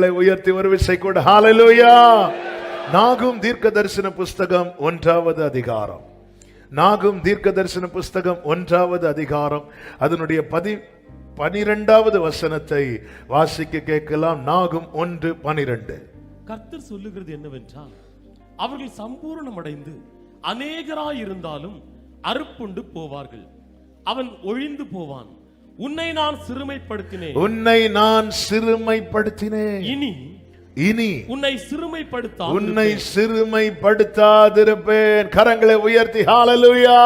உயர்த்தி ஒரு விசை கூட ஹalleluya. நாகும் தீர்க்க தரிசன புஸ்தகம் 1வது அதிகாரம். நாகும் தீர்க்க தரிசன புஸ்தகம் 1வது அதிகாரம் அதனுடைய 12வது வசனத்தை வாசிக்க கேட்கலாம். நாகும் 1:12. கர்த்தர் சொல்லுகிறது என்னவென்றால், அவர்கள் சம்பூர்ணம் அடைந்து அநேகராய் இருந்தாலும் அறுப்புண்டு போவார்கள், அவன் ஒழிந்து போவான். உன்னை நான் சிறுமைப்படுத்தினேன், உன்னை நான் சிறுமைப்படுத்தினேன், இனி உன்னை சிறுமைப்படுத்தாதிருப்பேன். கரங்களை உயர்த்தி ஹalleluya.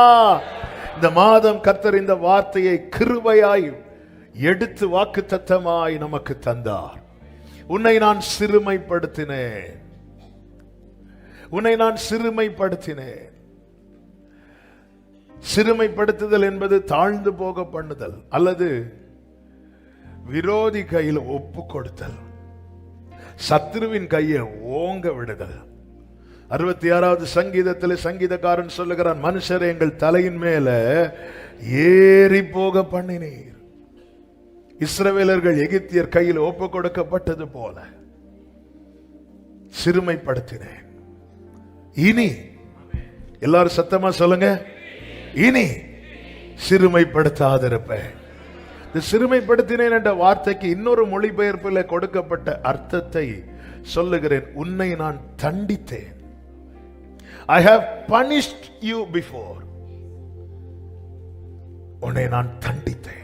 இந்த மாதம் கர்த்தர் இந்த வார்த்தையை கிருபையாய் எடுத்து வாக்குத்தத்தமாய் நமக்கு தந்தார். உன்னை நான் சிறுமைப்படுத்தினேன், உன்னை நான் சிறுமைப்படுத்தினேன். சிறுமைப்படுத்துதல் என்பது தாழ்ந்து போக பண்ணுதல் அல்லது விரோதி கையில் ஒப்பு கொடுத்தல், சத்ருவின் கையை ஓங்க விடுதல். 66வது சங்கீதத்தில் சங்கீதக்காரன் சொல்லுகிறான், மனுஷரை எங்கள் தலையின் மேல ஏறி போக பண்ணினீர். இஸ்ரவேலர்கள் எகிப்தியர் கையில் ஒப்பு கொடுக்கப்பட்டது போல சிறுமைப்படுத்தினேன். இனி எல்லாரும் சத்தமா சொல்லுங்க, இனி சிறுமைப்படுத்தாதிருப்பேன். இந்த சிறுமைப்படுத்தினேன் என்ற வார்த்தைக்கு இன்னொரு மொழிபெயர்ப்பில் கொடுக்கப்பட்ட அர்த்தத்தை சொல்லுகிறேன். உன்னை நான் தண்டித்தேன். I have punished you before. உன்னை நான் தண்டித்தேன்.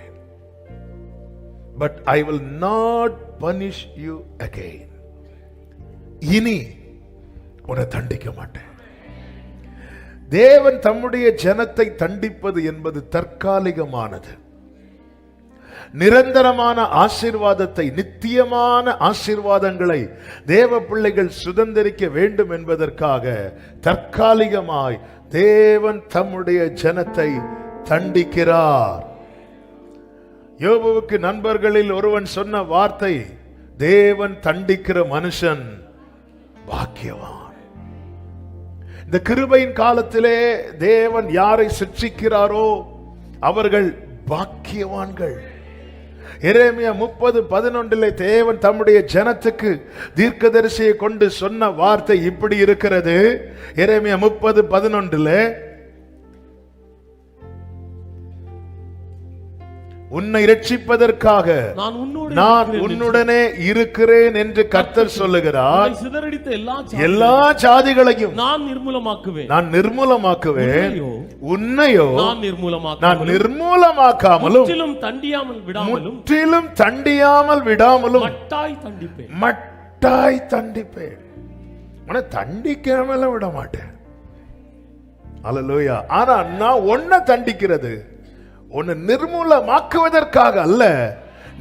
But I will not punish you again. இனி உன்னை தண்டிக்க மாட்டேன். தேவன் தம்முடைய ஜனத்தை தண்டிப்பது என்பது தற்காலிகமானது. நிரந்தரமான ஆசீர்வாதத்தை, நித்தியமான ஆசீர்வாதங்களை தேவ பிள்ளைகள் சுதந்திரிக்க வேண்டும் என்பதற்காக தற்காலிகமாய் தேவன் தம்முடைய ஜனத்தை தண்டிக்கிறார். யோபுவுக்கு நண்பர்களில் ஒருவன் சொன்ன வார்த்தை, தேவன் தண்டிக்கிற மனுஷன் பாக்கியவான். இந்த கிருபையின் காலத்திலே தேவன் யாரை சிட்சிக்கிறாரோ அவர்கள் பாக்கியவான்கள். எரேமியா 30:11 தேவன் தம்முடைய ஜனத்துக்கு தீர்க்கதரிசியை கொண்டு சொன்ன வார்த்தை இப்படி இருக்கிறது. எரேமியா 30:11, உன்னை இரட்சிப்பதற்காக நான் உன்னுடனே இருக்கிறேன் என்று கர்த்தர் சொல்லுகிறார். எல்லா ஜாதிகளையும் நான் நிர்மூலமாக்குவேன், உன்னையோ நான் நிர்மூலமாக்காமலும் முற்றிலும் தண்டியாமல் விடாமலும் மட்டாய் தண்டிப்பேன். தண்டிக்காமல விட மாட்டேன். அல்லேலூயா. ஆனா நான் உன்னை தண்டிக்கிறது உன்னை நிர்மூலமாக்குவதற்காக அல்ல,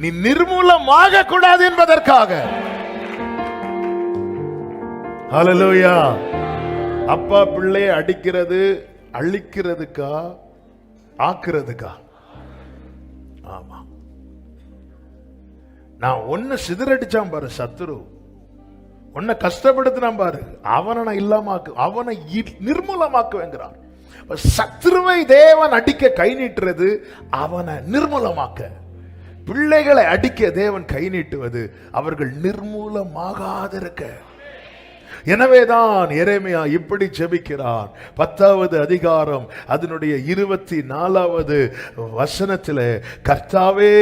நீ நிர்மூலமாக கூடாது என்பதற்காக. ஹல்லேலூயா. அப்பா பிள்ளையை அடிக்கிறது அழிக்கிறதுக்கா, ஆக்குறதுக்கா? ஆமா. நான் உன்னை சிதறடிச்சான் பாரு சத்துரு, உன்னை கஷ்டப்படுத்தினான் பாரு, அவனை நான் இல்லாமக்கு, அவனை நிர்மூலமாக்குவேங்கிறார். சத்ருவை தேவன் அடிக்க கை நீட்டுறது அவனை நிர்மூலமாக்க, பிள்ளைகளை அடிக்க தேவன் கை நீட்டுவது அவர்கள் நிர்மூலமாகாதிருக்க. எனவேதான் எரேமியா இப்படி ஜெபிக்கிறான். 10வது அதிகாரம் அதனுடைய 24வது வசனத்திலே, கர்த்தாவே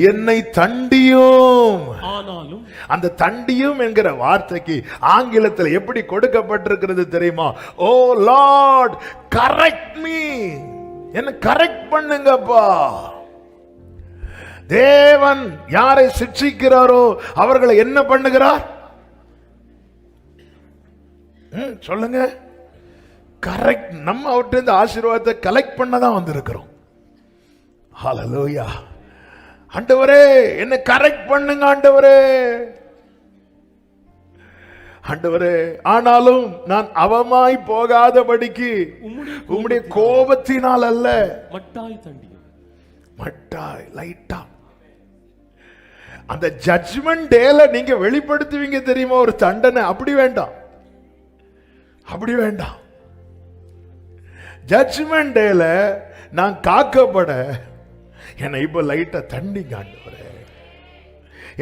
என்னை தண்டியும். ஆனாலும் அந்த தண்டியும் என்கிற வார்த்தைக்கு ஆங்கிலத்தில் எப்படி கொடுக்கப்பட்டிருக்கிறது தெரியுமா? ஓ லார்ட் கரெக்ட் மீ, என்ன கரெக்ட் பண்ணுங்கப்பா. தேவன் யாரை சிட்சிக்கிறாரோ அவர்களை என்ன பண்ணுகிறார்? சொல்லுங்க, கரெக்ட். நம்ம அவர்கிட்ட ஆசீர்வாதத்தை கலெக்ட் பண்ணதான் வந்திருக்கிறோம். ஹல்லேலூயா. ஆண்டவரே என்ன கரெக்ட் பண்ணுங்க ஆண்டவரே, ஆண்டவரே. ஆனாலும் நான் அவமாய் போகாதபடிக்கு உம்முடைய கோபத்தினால் அல்ல, மட்டாய் லைட்டா அந்த ஜட்ஜ்மெண்ட் டேல நீங்க வெளிப்படுத்துவீங்க தெரியுமா ஒரு தண்டனை. அப்படி வேண்டாம், அப்படி வேண்டாம். ஜட்ஜ்மெண்ட் டேல நான் காக்கப்பட என்னை இப்ப லைட்டா தண்டிங்க ஆண்டவரே,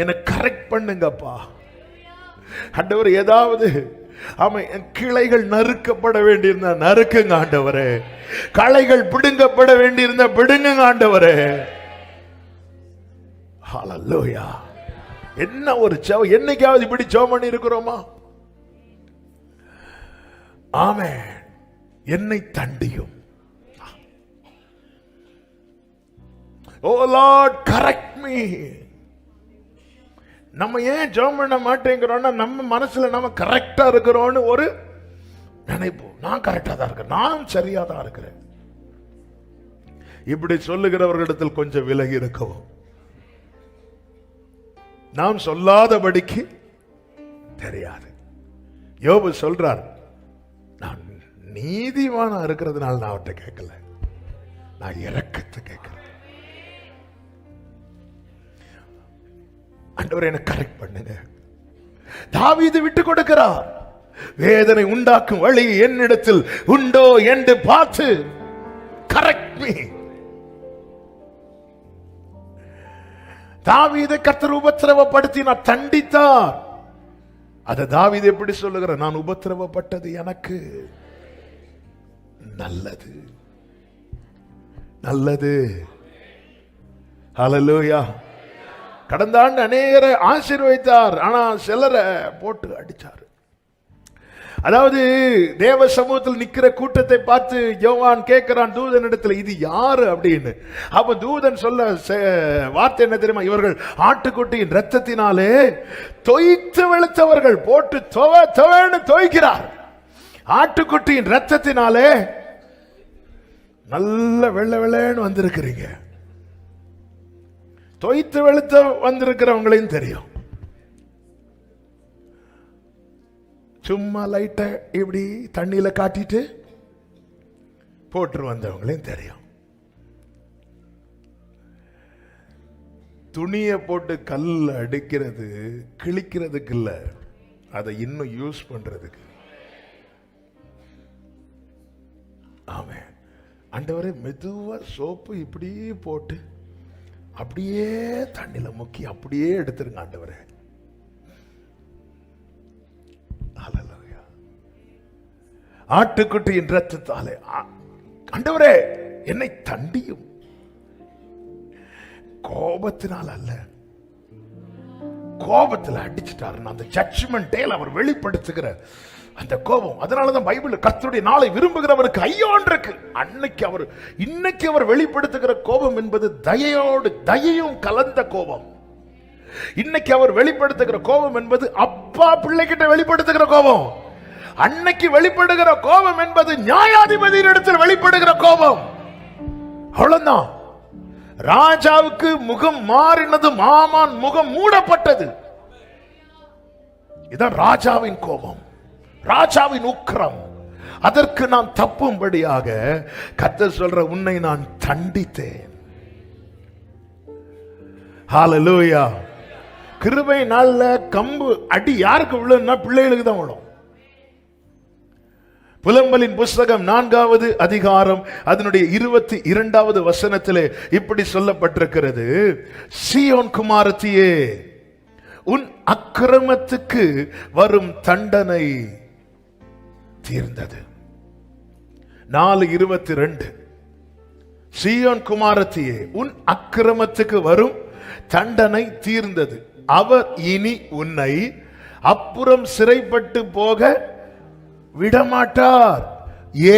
என்னை கரெக்ட் பண்ணுங்கப்பா. ஆண்டவர் ஏதாவது கிளைகள் நறுக்கப்பட வேண்டியிருந்தா நறுக்குங்க ஆண்டவரே, களைகள் பிடுங்கப்பட வேண்டியிருந்தா பிடுங்குங்க ஆண்டவரே. ஹல்லேலூயா. என்ன ஒரு ஜெபம்! என்னைக்காவது இப்படி ஜெபம் பண்ணி இருக்கிறோமா? ஆமென். என்னை தண்டியும். ஓ லார்ட் கரெக்ட் மீ. நம்ம ஏன் ஜெபம் பண்ண மாட்டேங்கிறோம்னா நம்ம மனசுல நம்ம கரெக்டா இருக்கிறோம்னு ஒரு நினைப்போம். நான் கரெக்டா தான் இருக்கிறேன், நான் சரியா தான் இருக்கிறேன். இப்படி சொல்லுகிறவர்களிடத்தில் கொஞ்சம் விலகி இருக்கவும். நாம் சொல்லாதபடிக்கு தெரியாது. யோபு சொல்றார், நான் நீதிமானா இருக்கிறதுனால நான் அவர்கிட்ட கேட்கல, நான் இரக்கத்தை கேட்கிறேன். ஆண்டவரே எனக்கு கரெக்ட் பண்ணுங்க. தாவீது விட்டு கொடுக்கிறார். வேதனை உண்டாக்கும் வழி என்னிடத்தில் உண்டோ என்று பார்த்து கரெக்ட் மீ. தாவீதை கர்த்தர் உபத்திரவப்படுத்தினார், தண்டித்தார். அத தாவீது எப்படி சொல்லுகிறார்? நான் உபத்திரவப்பட்டது எனக்கு நல்லது, நல்லது. ஹல்லேலூயா. கடந்த ஆண்டு அநேகரை ஆசீர்வதித்தார், ஆனா சிலரை போட்டு அடிச்சார். அதாவது தேவ சமூகத்தில் நிக்கிற கூட்டத்தை பார்த்து யோவான் கேட்கிறான் தூதனிடத்தில், இது யாரு அப்படின்னு. அப்ப தூதன் சொல்ல வார்த்தை என்ன தெரியுமா? இவர்கள் ஆட்டுக்குட்டியின் ரத்தத்தினாலே தொய்த்து வெளுத்தவர்கள். போட்டு துவன்னு தோய்க்கிறார். ஆட்டுக்குட்டியின் ரத்தத்தினாலே நல்ல வெள்ளை வெள்ளைன்னு வந்திருக்கிறீங்க. தொய்த்து வெளுத்த வந்திருக்கிறவங்களையும் தெரியும். சும்மா லைட்ட இப்படி தண்ணியில காட்டிட்டு போட்டு வந்தவங்களையும் தெரியும். துணியை போட்டு கல்ல அடிக்கிறது கிழிக்கிறதுக்கு இல்ல, அதை இன்னும் யூஸ் பண்றதுக்கு. ஆமே. ஆண்டவரே மெதுவா சோப்பு இப்படி போட்டு அப்படியே தண்ணில முக்கி அப்படியே எடுத்துருங்க ஆண்டவரே. ஹல்லேலூயா. ஆட்டுக்குட்டியின் ரத்தத்தாலே ஆண்டவரே என்னை தண்டியும். கோபத்தினால் அல்ல, கோபத்தில் அடிச்சிட்டாரு. அந்த ஜட்ஜ்மெண்ட் டேல அவர் வெளிப்படுத்துகிற அந்த கோபம். அதனாலதான் பைபிள் கர்த்தருடைய நாளை விரும்புகிறவருக்கு ஐயோன் இருக்கு. இன்னைக்கு அவர் வெளிப்படுத்துகிற கோபம் என்பது தயையோடு தயையும் கலந்த கோபம். இன்னைக்கு அவர் வெளிப்படுத்துகிற கோபம் என்பது அப்பா பிள்ளைகிட்ட வெளிப்படுத்துகிற கோபம். அன்னைக்கு வெளிப்படுகிற கோபம் என்பது நியாயாதிபதியின் இடத்தில் வெளிப்படுகிற கோபம். அவ்வளவுதான். ராஜாவுக்கு முகம் மாறினது, மாமான் முகம் மூடப்பட்டது. இதான் ராஜாவின் கோபம், ராஜாவின் உக்கிரம். அதற்கு நான் தப்பும்படியாக கர்த்தர் சொல்ற, உன்னை நான் தண்டித்தேன். ஹல்லேலூயா. கிருபை நாள்ல கம்பு அடி யாருக்கு விழுன்னா பிள்ளைகளுக்கு தான் விழும். புலம்பலின் புஸ்தகம் 4வது அதிகாரம் அதனுடைய 22வது வசனத்திலே இப்படி சொல்லப்பட்டிருக்கிறது, சீயோன் குமாரத்தியே, உன் அக்கிரமத்துக்கு வரும் தண்டனை தீர்ந்தது. 4:22. சீயோன் குமாரத்தியே, உன் அக்கிரமத்துக்கு வரும் தண்டனை தீர்ந்தது. அவர் இனி உன்னை அப்புறம் சிறைப்பட்டு போக விடமாட்டார்.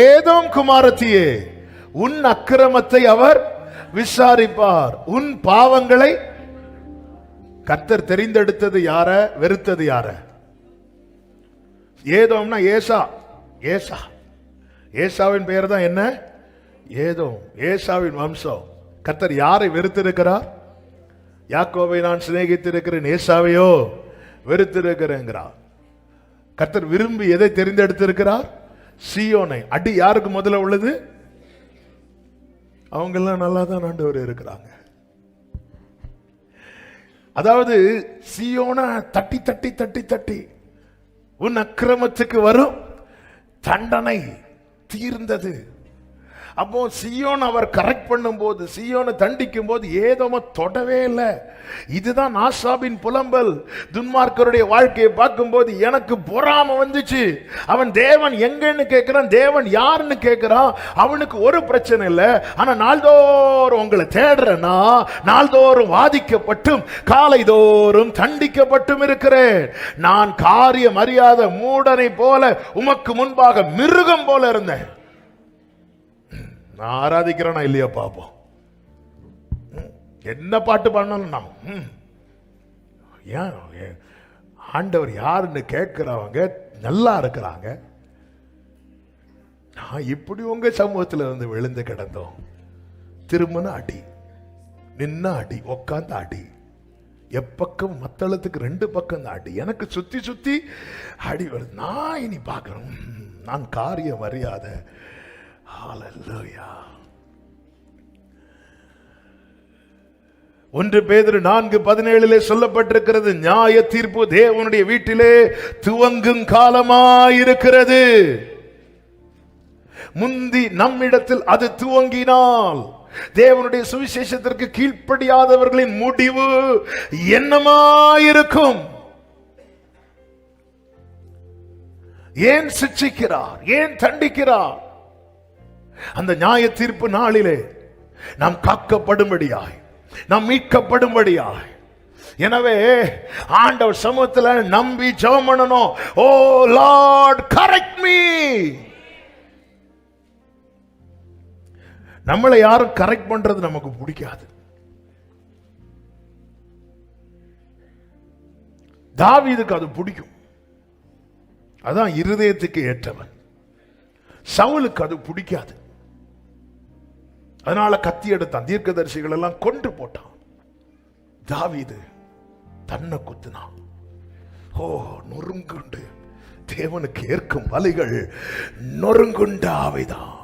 ஏதோம் குமாரத்தியே, உன் அக்கிரமத்தை அவர் விசாரிப்பார், உன் பாவங்களை. கர்த்தர் தெரிந்தெடுத்தது யார, வெறுத்தது யார? ஏதோம்னா ஏசா. ஏசாவின் பெயர் தான் என்ன? ஏதோம். ஏசாவின் வம்சம். கர்த்தர் யாரை வெறுத்திருக்கிறார்? யாக்கோபை நான் சிநேகித்திருக்கிறேன், ஏசாவையோ வெறுத்திருக்கிறேங்கிறார். கர்த்தர் விரும்பி எதை தெரிந்தெடுத்திருக்கிறார்? சீயோனை. அடி யாருக்கு முதல்ல உள்ளது? அவங்க எல்லாம் நல்லா தான் ஆண்டவர் இருக்கிறாங்க. அதாவது சீயோனை தட்டி தட்டி தட்டி தட்டி, உன் அக்கிரமத்துக்கு வரும் தண்டனை தீர்ந்தது. அப்போ சீயோன் அவர் கரெக்ட் பண்ணும்போது, சீயோனை தண்டிக்கும் போது ஏதோமோ தொடவே இல்லை. இதுதான் ஆசாபின் புலம்பல். துன்மார்க்கருடைய வாழ்க்கையை பார்க்கும்போது எனக்கு பொறாம வந்துச்சு. அவன் தேவன் எங்கன்னு கேட்கிறான், தேவன் யாருன்னு கேட்கிறான். அவனுக்கு ஒரு பிரச்சனை இல்லை. ஆனா நாள்தோறும் உங்களை தேடுறேன்னா, நாள்தோறும் வாதிக்கப்பட்டும் காலைதோறும் தண்டிக்கப்பட்டும் இருக்கிறேன். நான் காரியம் அறியாத மூடனை போல உமக்கு முன்பாக மிருகம் போல இருந்தேன். நான் ஆராதிக்கிறேனா இல்லையா பாப்போம். என்ன பாட்டு பாடணும் நான் ஏன் ஆண்டவர் யாருன்னு கேட்கிறவங்க நல்லா இருக்கிறாங்க. நான் இப்படி உங்க சமூகத்தில் இருந்து விழுந்து கிடந்தோம். திரும்பின அடி, நின்ன அடி, உக்காந்த அடி, எப்பக்கம் மத்தளத்துக்கு 2 பக்கம் தான் அடி. எனக்கு சுத்தி சுத்தி அடி வருது. நான் இனி பார்க்கணும், நான் காரியம் அறியாத. ஹல்லேலூயா. 1 பேதுரு 4:17 சொல்லப்பட்டிருக்கிறது, நியாய தீர்ப்பு தேவனுடைய வீட்டிலே துவங்கும் காலமாயிருக்கிறது. முந்தி நம்மிடத்தில் அது துவங்கினால் தேவனுடைய சுவிசேஷத்திற்கு கீழ்ப்படியாதவர்களின் முடிவு என்னமாயிருக்கும்? ஏன் சிட்சிக்கிறார்? ஏன் தண்டிக்கிறார்? அந்த நியாய தீர்ப்பு நாளிலே நாம் காக்கப்படும்படியாய், நாம் மீட்கப்படும்படியாய். எனவே ஆண்டவர் சமூகத்துல நம்பி ஜெபம் பண்ணணும். ஓ லார்ட் கரெக்ட் மீ. நம்மளை யாரும் கரெக்ட் பண்றது நமக்கு பிடிக்காது. தாவீதுக்கு அது பிடிக்கும். அதான் இருதயத்துக்கு ஏற்றவன். சவுலுக்கு அது பிடிக்காது. அதனால கத்தி எடுத்தான், தீர்க்கதரிசிகள் எல்லாம் கொன்று போட்டான். தாவீது தன்னை குத்தினான். ஓ நொறுங்குண்டு தேவனுக்கு ஏற்கும் பலிகள் நொறுங்குண்ட ஆவைதான்.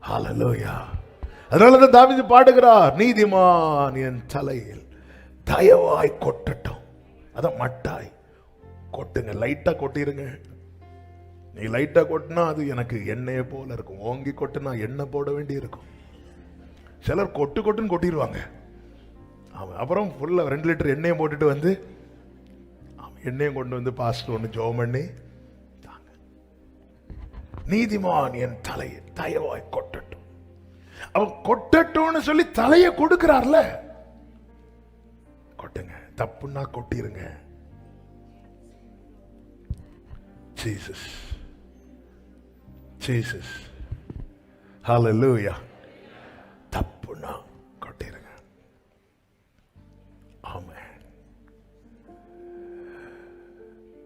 ஹல்லேலூயா. அதனாலதான் தாவீது பாடுகிறார், நீதிமான் என் தலையில் தயவாய் கொட்டட்டும். அதான் மட்டாய் கொட்டுங்க, லைட்டா கொட்டிருங்க. நீ லைட்டா கொட்டினா அது எனக்கு எண்ணெயை போல இருக்கும். ஓங்கி கொட்டினா எண்ணெய் போட வேண்டி இருக்கும். சிலர் கொட்டு கொட்டுன்னு கொட்டிடுவாங்க. அப்புறம் ஃபுல்லா 2 லிட்டர் எண்ணெயை போட்டுட்டு வந்து எண்ணெயும் கொண்டு வந்து பாஸ்டர் ஒன்று ஜெபம் பண்ணி தாங்க. நீதிமான் என் தலையை தயவாய் கொட்டட்டும். அவன் கொட்டட்டும்னு சொல்லி தலையை கொடுக்கிறார்ல, கொட்டுங்க. தப்புன்னா கொட்டிருங்க. ஜீசஸ் ஜீசஸ் ஹல்லேலூயா. தப்புன்னா கொட்டிருங்க. ஆமென்.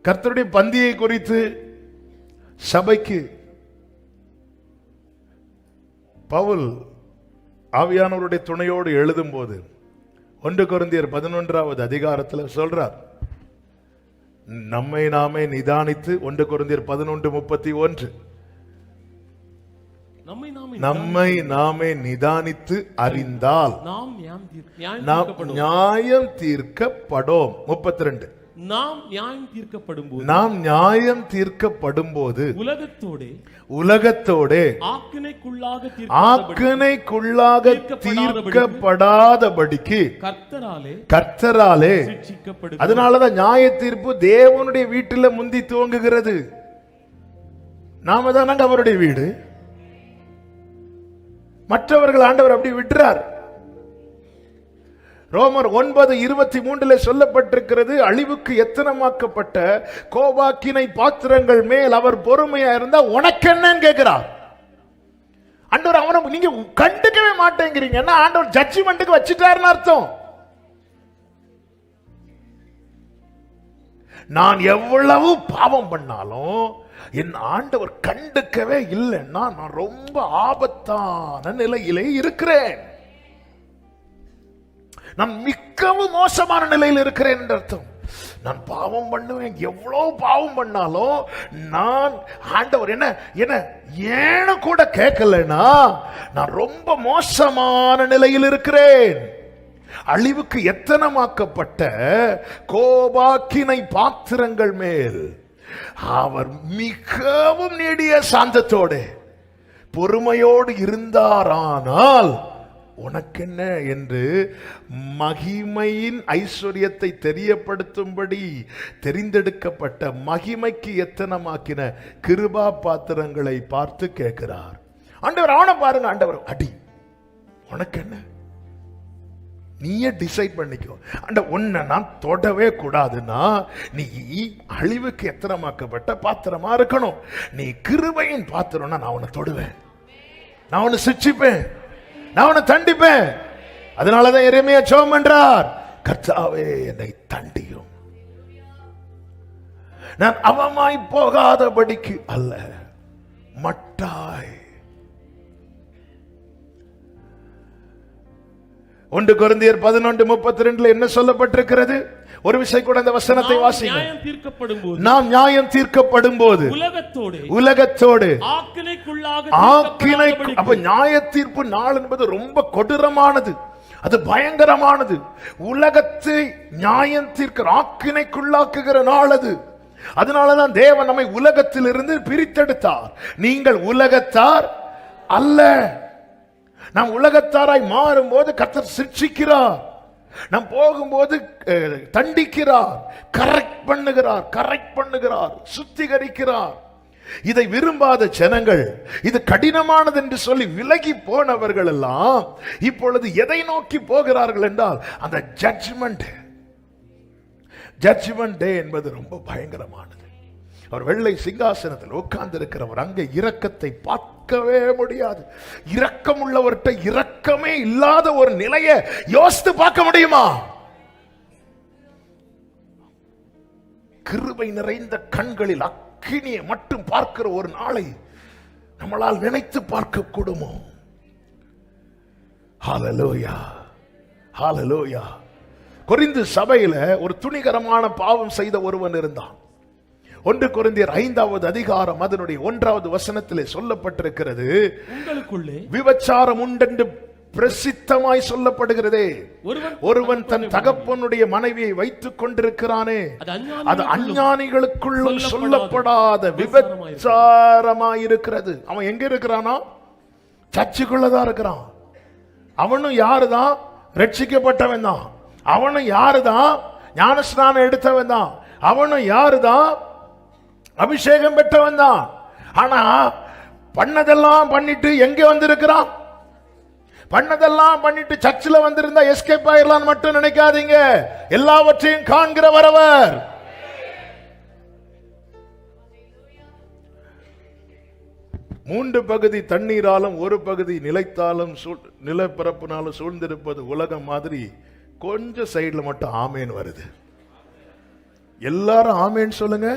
கர்த்தருடைய பந்தியை குறித்து சபைக்கு பவுல் ஆவியானவருடைய துணையோடு எழுதும் போது 1 கொரிந்தியர் 11வது அதிகாரத்தில் சொல்றார், நம்மை நாமே நிதானித்து. 1 கொரிந்தியர் 11:31, நம்மை நாமே நிதானித்து அறிந்தால் நாம் நியாயம் தீர்க்கப்படும். 32, நாம் நியாயம் தீர்க்கப்படும் போது உலகத்தோடே ஆக்கினைக்குள்ளாக தீர்க்கப்படாதபடிக்கு கர்த்தராலே. அதனாலதான் நியாய தீர்ப்பு தேவனுடைய வீட்டில் முந்தி துவங்குகிறது. நாம தானங்க அவருடைய வீடு. மற்றவர்கள் ஆண்டவர் அப்படி விட்டுறார். ரோமர் 9:23 சொல்லப்பட்டிருக்கிறது, அழிவுக்கு எத்தனமாக்கப்பட்ட கோபாக்கினை பாத்திரங்கள் மேல் அவர் பொறுமையா இருந்தா உனக்கு என்னன்னு கேட்கிறார் ஆண்டவர். அவனை நீங்க கண்டுக்கவே மாட்டேங்கிறீங்கன்னா ஆண்டவர் ஜட்ஜ்மெண்ட்டுக்கு வச்சுட்டாருன்னு அர்த்தம். நான் எவ்வளவு பாவம் பண்ணாலும் என் ஆண்டவர் கண்டுக்கவே இல்லைன்னா நான் ரொம்ப ஆபத்தான நிலையிலே இருக்கிறேன். நான் மிகவும் மோசமான நிலையில் இருக்கிறேன் என்று அர்த்தம். நான் பாவம் பண்ணுவேன், எவ்வளவு பாவம் பண்ணாலும் நான் ஆண்டவர் என்ன என்ன ஏன்னு கூட கேட்கலன்னா நான் ரொம்ப மோசமான நிலையில் இருக்கிறேன். அழிவுக்கு எத்தனமாக்கப்பட்ட கோபாக்கினை பாத்திரங்கள் மேல் அவர் மிகவும் நீடிய சாந்தத்தோடு பொறுமையோடு இருந்தாரானால் உனக்கென்ன என்று மகிமையின் ஐஸ்வர்யத்தை தெரியப்படுத்தும்படி தெரிந்தெடுக்கப்பட்ட மகிமைக்கு எத்தனமாக்கின கிருபா பாத்திரங்களை பார்த்து கேட்கிறார். ஆண்டவர் அவனை பாருங்க, ஆண்டவர் அடி உனக்கென்ன, நீயே டிசைட் பண்ணிக்கோ. அந்த உன்னை நான் தொடவே கூடாதுன்னா நீ அழிவுக்கு எத்தனமாக்கப்பட்ட பாத்திரமா இருக்கணும். நீ கிருபையின் பாத்திரம்னா நான் உன்னை தொடுவேன், நான் உன்னை சிட்சிப்பேன், நான் உன்னை தண்டிப்பேன். அதனாலதான் எரேமியா ஜெபம் பண்றார், கர்த்தாவே என்னை தண்டியும், நான் அவமாய் போகாதபடிக்கு அல்ல மட்டாய். 1 கொரிந்தியர் 11:32 என்ன சொல்லப்பட்டிருக்கிறது? ஒரு விஷயம் கூட அந்த வசனத்தை வாசிங்க. நாம் நியாயம் தீர்க்கப்படும் போது உலகத்தோடு அப்ப நியாய தீர்ப்பு நாள் என்பது ரொம்ப கொடூரமானது, அது பயங்கரமானது. உலகத்தை நியாயம் தீர்க்கிற ஆக்கினைக்குள்ளாக்குகிற நாள் அது. அதனாலதான் தேவன் நம்மை உலகத்தில் இருந்து பிரித்தெடுத்தார். நீங்கள் உலகத்தார் அல்ல. நாம் உலகத்தாராய் மாறும் போது கர்த்தர் சிட்சிக்கிறார், நாம் போகும்போது தண்டிக்கிறார், கரெக்ட் பண்ணுகிறார், சுத்திகரிக்கிறார். இதை விரும்பாத ஜனங்கள், இது கடினமானது என்று சொல்லி விலகி போனவர்கள் எல்லாம் இப்பொழுது எதை நோக்கி போகிறார்கள் என்றால் அந்த ஜட்ஜ்மெண்ட் டே என்பது ரொம்ப பயங்கரமானது. அவர் வெள்ளை சிங்காசனத்தில் உட்கார்ந்து இருக்கிறவர், அங்கே இரக்கத்தை பார்க்கவே முடியாது. இரக்கம் உள்ளவர்கிட்ட இரக்கமே இல்லாத ஒரு நிலையை யோசித்து பார்க்க முடியுமா? கிருபை நிறைந்த கண்களில் அக்கினியை மட்டும் பார்க்கிற ஒரு நாளை நம்மளால் நினைத்து பார்க்க கூடுமோ? ஹல்லேலூயா, ஹல்லேலூயா. கொரிந்து சபையில ஒரு துணிகரமான பாவம் செய்த ஒருவன் இருந்தான். 1 கொரிந்தியர் 5வது அதிகாரம் அதனுடைய 1வது வசனத்திலே சொல்லப்பட்டிருக்கிறது, உங்களுக்குள்ளே விபச்சாரம் உண்டென்று பிரசித்தமாய் சொல்லப்படுகிறதே. ஒருவன் தன் தகப்பனுடைய மனைவியை வைத்துக் கொண்டிருக்கிறானே, அது அஞ்ஞானிகளுக்குள்ளும் சொல்லப்படாத விபச்சாரமாயிருக்கிறது. அவன் எங்க இருக்கிறானா? சர்ச்சுக்குள்ளதான் இருக்கிறான். அவனும் யாருதான்? ரட்சிக்கப்பட்டவன் தான். அவனும் யாருதான்? ஞானஸ்நானம் எடுத்தவன் தான். அவனும் யாருதான்? அபிஷேகம் பெற்றவன் தான். ஆனா பண்ணதெல்லாம் பண்ணிட்டு எங்க வந்திருக்கிறான்? பண்ணதெல்லாம் பண்ணிட்டு சர்ச்சில் வந்திருந்தா எஸ்கேப் ஆயிரலாம் மட்டும் நினைக்காதீங்க. எல்லாவற்றையும் காண்கிறவர் அவர். மூன்று பகுதி தண்ணீராலும் ஒரு பகுதி நிலைத்தாலும் நிலப்பரப்புனாலும் சூழ்ந்திருப்பது உலகம் மாதிரி கொஞ்சம் சைடுல மட்டும் ஆமேன் வருது. எல்லாரும் ஆமேன் சொல்லுங்க.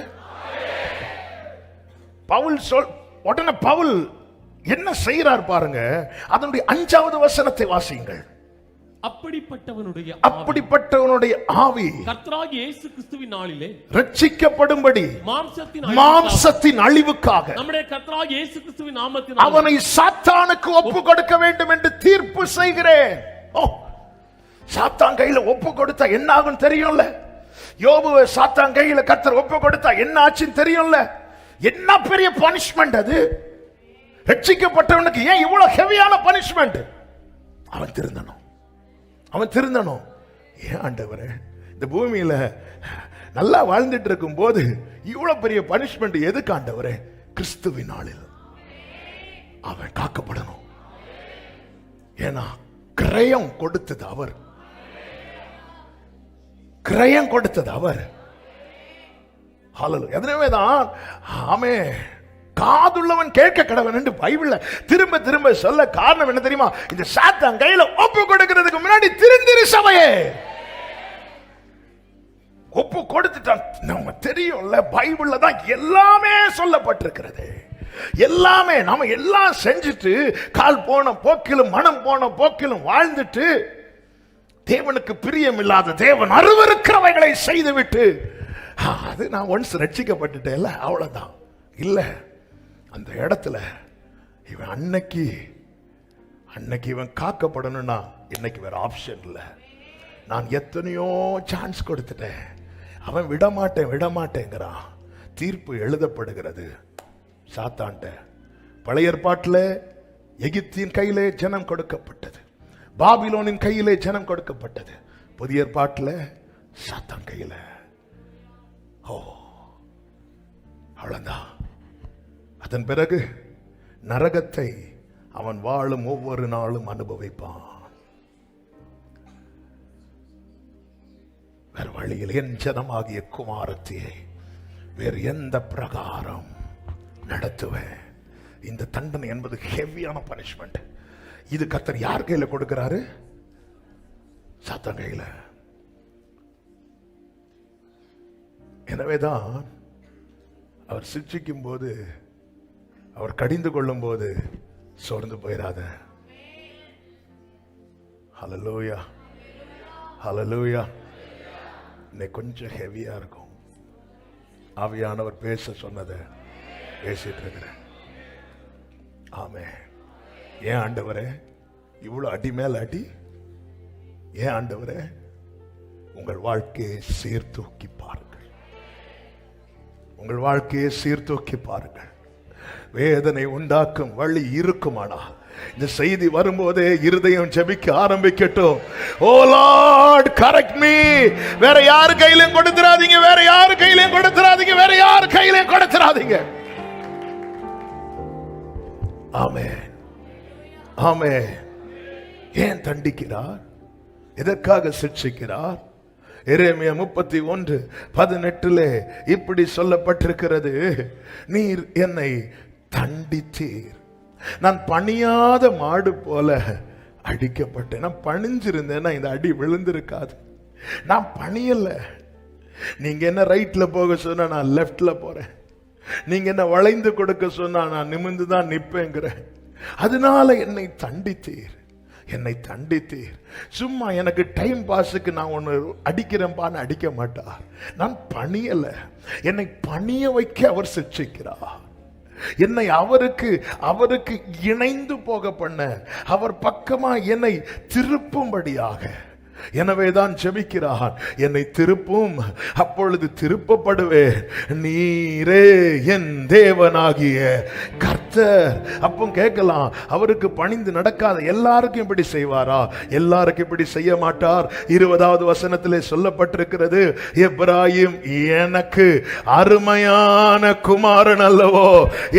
உடனே பவுல் என்ன செய்யறார் பாருங்க. அதனுடைய 5வது வசனத்தை வாசியுங்கள். அப்படிப்பட்டவனுடைய ஆவி கர்த்தராகிய இயேசு கிறிஸ்துவின் நாளிலே ரட்சிக்கப்படும்படி மாம்சத்தின் அழிவுக்காக நம்முடைய கர்த்தராகிய இயேசு கிறிஸ்துவின் நாமத்தினாலே அவனை சாத்தானுக்கு ஒப்பு கொடுக்க வேண்டும் என்று தீர்ப்பு செய்கிறேன். சாத்தான் கையில ஒப்பு கொடுத்தா என்ன ஆகும் தெரியும்ல? யோபுவை சாத்தான் கையில கர்த்தர் ஒப்பு கொடுத்தா என்ன ஆச்சுன்னு தெரியும்ல? என்ன பெரிய பனிஷ்மெண்ட் அது! ரட்சிக்கப்பட்டவனுக்கு ஏன் இவ்வளவு ஹெவியான பனிஷ்மெண்ட்? அவன் திருந்தணும். ஏன் ஆண்டவரே, இந்த பூமியில நல்லா வாழ்ந்துட்டு இருக்கும் போது இவ்வளவு பெரிய பனிஷ்மெண்ட் எதுக்கு ஆண்டவரே? கிறிஸ்துவின் நாளில் அவன் காக்கப்படணும். ஏன்னா கிரயம் கொடுத்தது அவர். அதனாலதான் ஆமே காதுள்ளவன் கேட்க கடவன் என்று பைபிள்ல திரும்ப திரும்ப சொல்ல காரணம் என்ன தெரியுமா? இந்த சாத்தான் கையில ஒப்பு கொடுக்கிறதுக்கு முன்னாடி திருந்திரு சபையே. ஒப்பு கொடுத்துட்டான். நம்ம தெரியும்ல, பைபிள்ல தான் எல்லாமே சொல்லப்பட்டிருக்கிறது. எல்லாமே நாம எல்லாம் செஞ்சுட்டு கால் போன போக்கிலும் மனம் போன போக்கிலும் வாழ்ந்துட்டு தேவனுக்கு பிரியம் இல்லாத தேவன் அருவருக்கிறவைகளை செய்துவிட்டு அது நான் ஒன்ஸ் ரட்சிக்கப்பட்டுட்டேன் அவ்வளவுதான். இல்ல, அந்த இடத்துல இவன் அன்னைக்கு இவன் காக்கப்படணும்னா இன்னைக்கு வேற ஆப்ஷன் இல்லை. நான் எத்தனையோ சான்ஸ் கொடுத்துட்டேன். அவன் விடமாட்டேங்கிறான். தீர்ப்பு எழுதப்படுகிறது சாத்தான்ட்ட. பழைய ஏற்பாட்டில் எகிப்தின் கையிலே ஜனம் கொடுக்கப்பட்டது, பாபிலோனின் கையிலே ஜனம் கொடுக்கப்பட்டது. புதிய ஏற்பாட்டில் சாத்தான் கையில. அவ்வளவுதான். அதன் பிறகு நரகத்தை அவன் வாழும் ஒவ்வொரு நாளும் அனுபவிப்பான். வேறு வழியில் என் ஜனமாகிய குமாரத்தியை வேறு எந்த பிரகாரம் நடத்துவேன்? இந்த தண்டனை என்பது ஹெவியான பனிஷ்மெண்ட். இது கர்த்தர் யார் கையில கொடுக்கிறாரு? சாத்தான் கையில. எனவேதான் அவர் சிக்ஷிக்கும் போது, அவர் கடிந்து கொள்ளும் போது சோர்ந்து போயிடாத. ஹல்லேலூயா, ஹல்லேலூயா. இன்னைக்கு கொஞ்சம் ஹெவியா இருக்கும். ஆவியானவர் பேச சொன்னதை பேசிட்டு இருக்கிறேன். ஆமென். ஏன் ஆண்டவரே இவ்வளவு அடி மேல அடி? ஏன் ஆண்டவரே? உங்கள் வாழ்க்கையை சீர்தூக்கி பாருங்கள், உங்கள் வாழ்க்கையை சீர்தூக்கி பாருங்கள். வேதனை உண்டாக்கும் வழி இருக்குமானால் இந்த செய்தி வரும்போதே இருதயம் ஜெபிக்க ஆரம்பிக்கட்டும். ஓ லார்ட், கரெக்ட் மீ. வேற யார் கையிலும் கொடுத்துறாதீங்க, வேற யார் கையிலும் கொடுத்துறாதீங்க, வேற யார் கையிலும் கொடுத்துறாதீங்க. ஆமென், ஆமென். ஏன் தண்டிக்கிறார்? எதற்காக சிக்ஷிக்கிறார்? எரேமியா 31:18 இப்படி சொல்லப்பட்டிருக்கிறது, நீர் என்னை தண்டித்தீர், நான் பணியாத மாடு போல அடிக்கப்பட்டேன். நான் பணிஞ்சிருந்தேன்னா இந்த அடி விழுந்திருக்காது. நான் பணியல. நீங்க என்ன ரைட்ல போக சொன்னா நான் லெப்ட்ல போறேன், நீங்க என்ன வளைந்து கொடுக்க சொன்னா நான் நிமிர்ந்து தான் நிப்பேங்கிறேன். அதனால என்னை தண்டித்தீர், என்னை தண்டித்தீர். சும்மா எனக்கு டைம் பாஸுக்கு நான் ஒன்னு அடிக்கிறேன்பான்னு அடிக்க மாட்டார். நான் பணியல, என்னை பணிய வைக்க அவர் சிக்ஷிக்கிறார். என்னை அவருக்கு இணைந்து போக பண்ண, அவர் பக்கமா என்னை திருப்பும்படியாக. எனவேதான் ஜெபிக்கிறார், என்னை திருப்பும், அப்பொழுது திருப்பப்படுவேன். நீரே என் தேவனாகிய கர்த்தர். அப்போ கேட்கலாம், அவருக்கு பணிந்து நடக்காத எல்லாருக்கும் இப்படி செய்வாரா? எல்லாருக்கும் இப்படி செய்ய மாட்டார். 20வது வசனத்திலே சொல்லப்பட்டிருக்கிறது, எப்ராயிம் எனக்கு அருமையான குமாரன் அல்லவோ,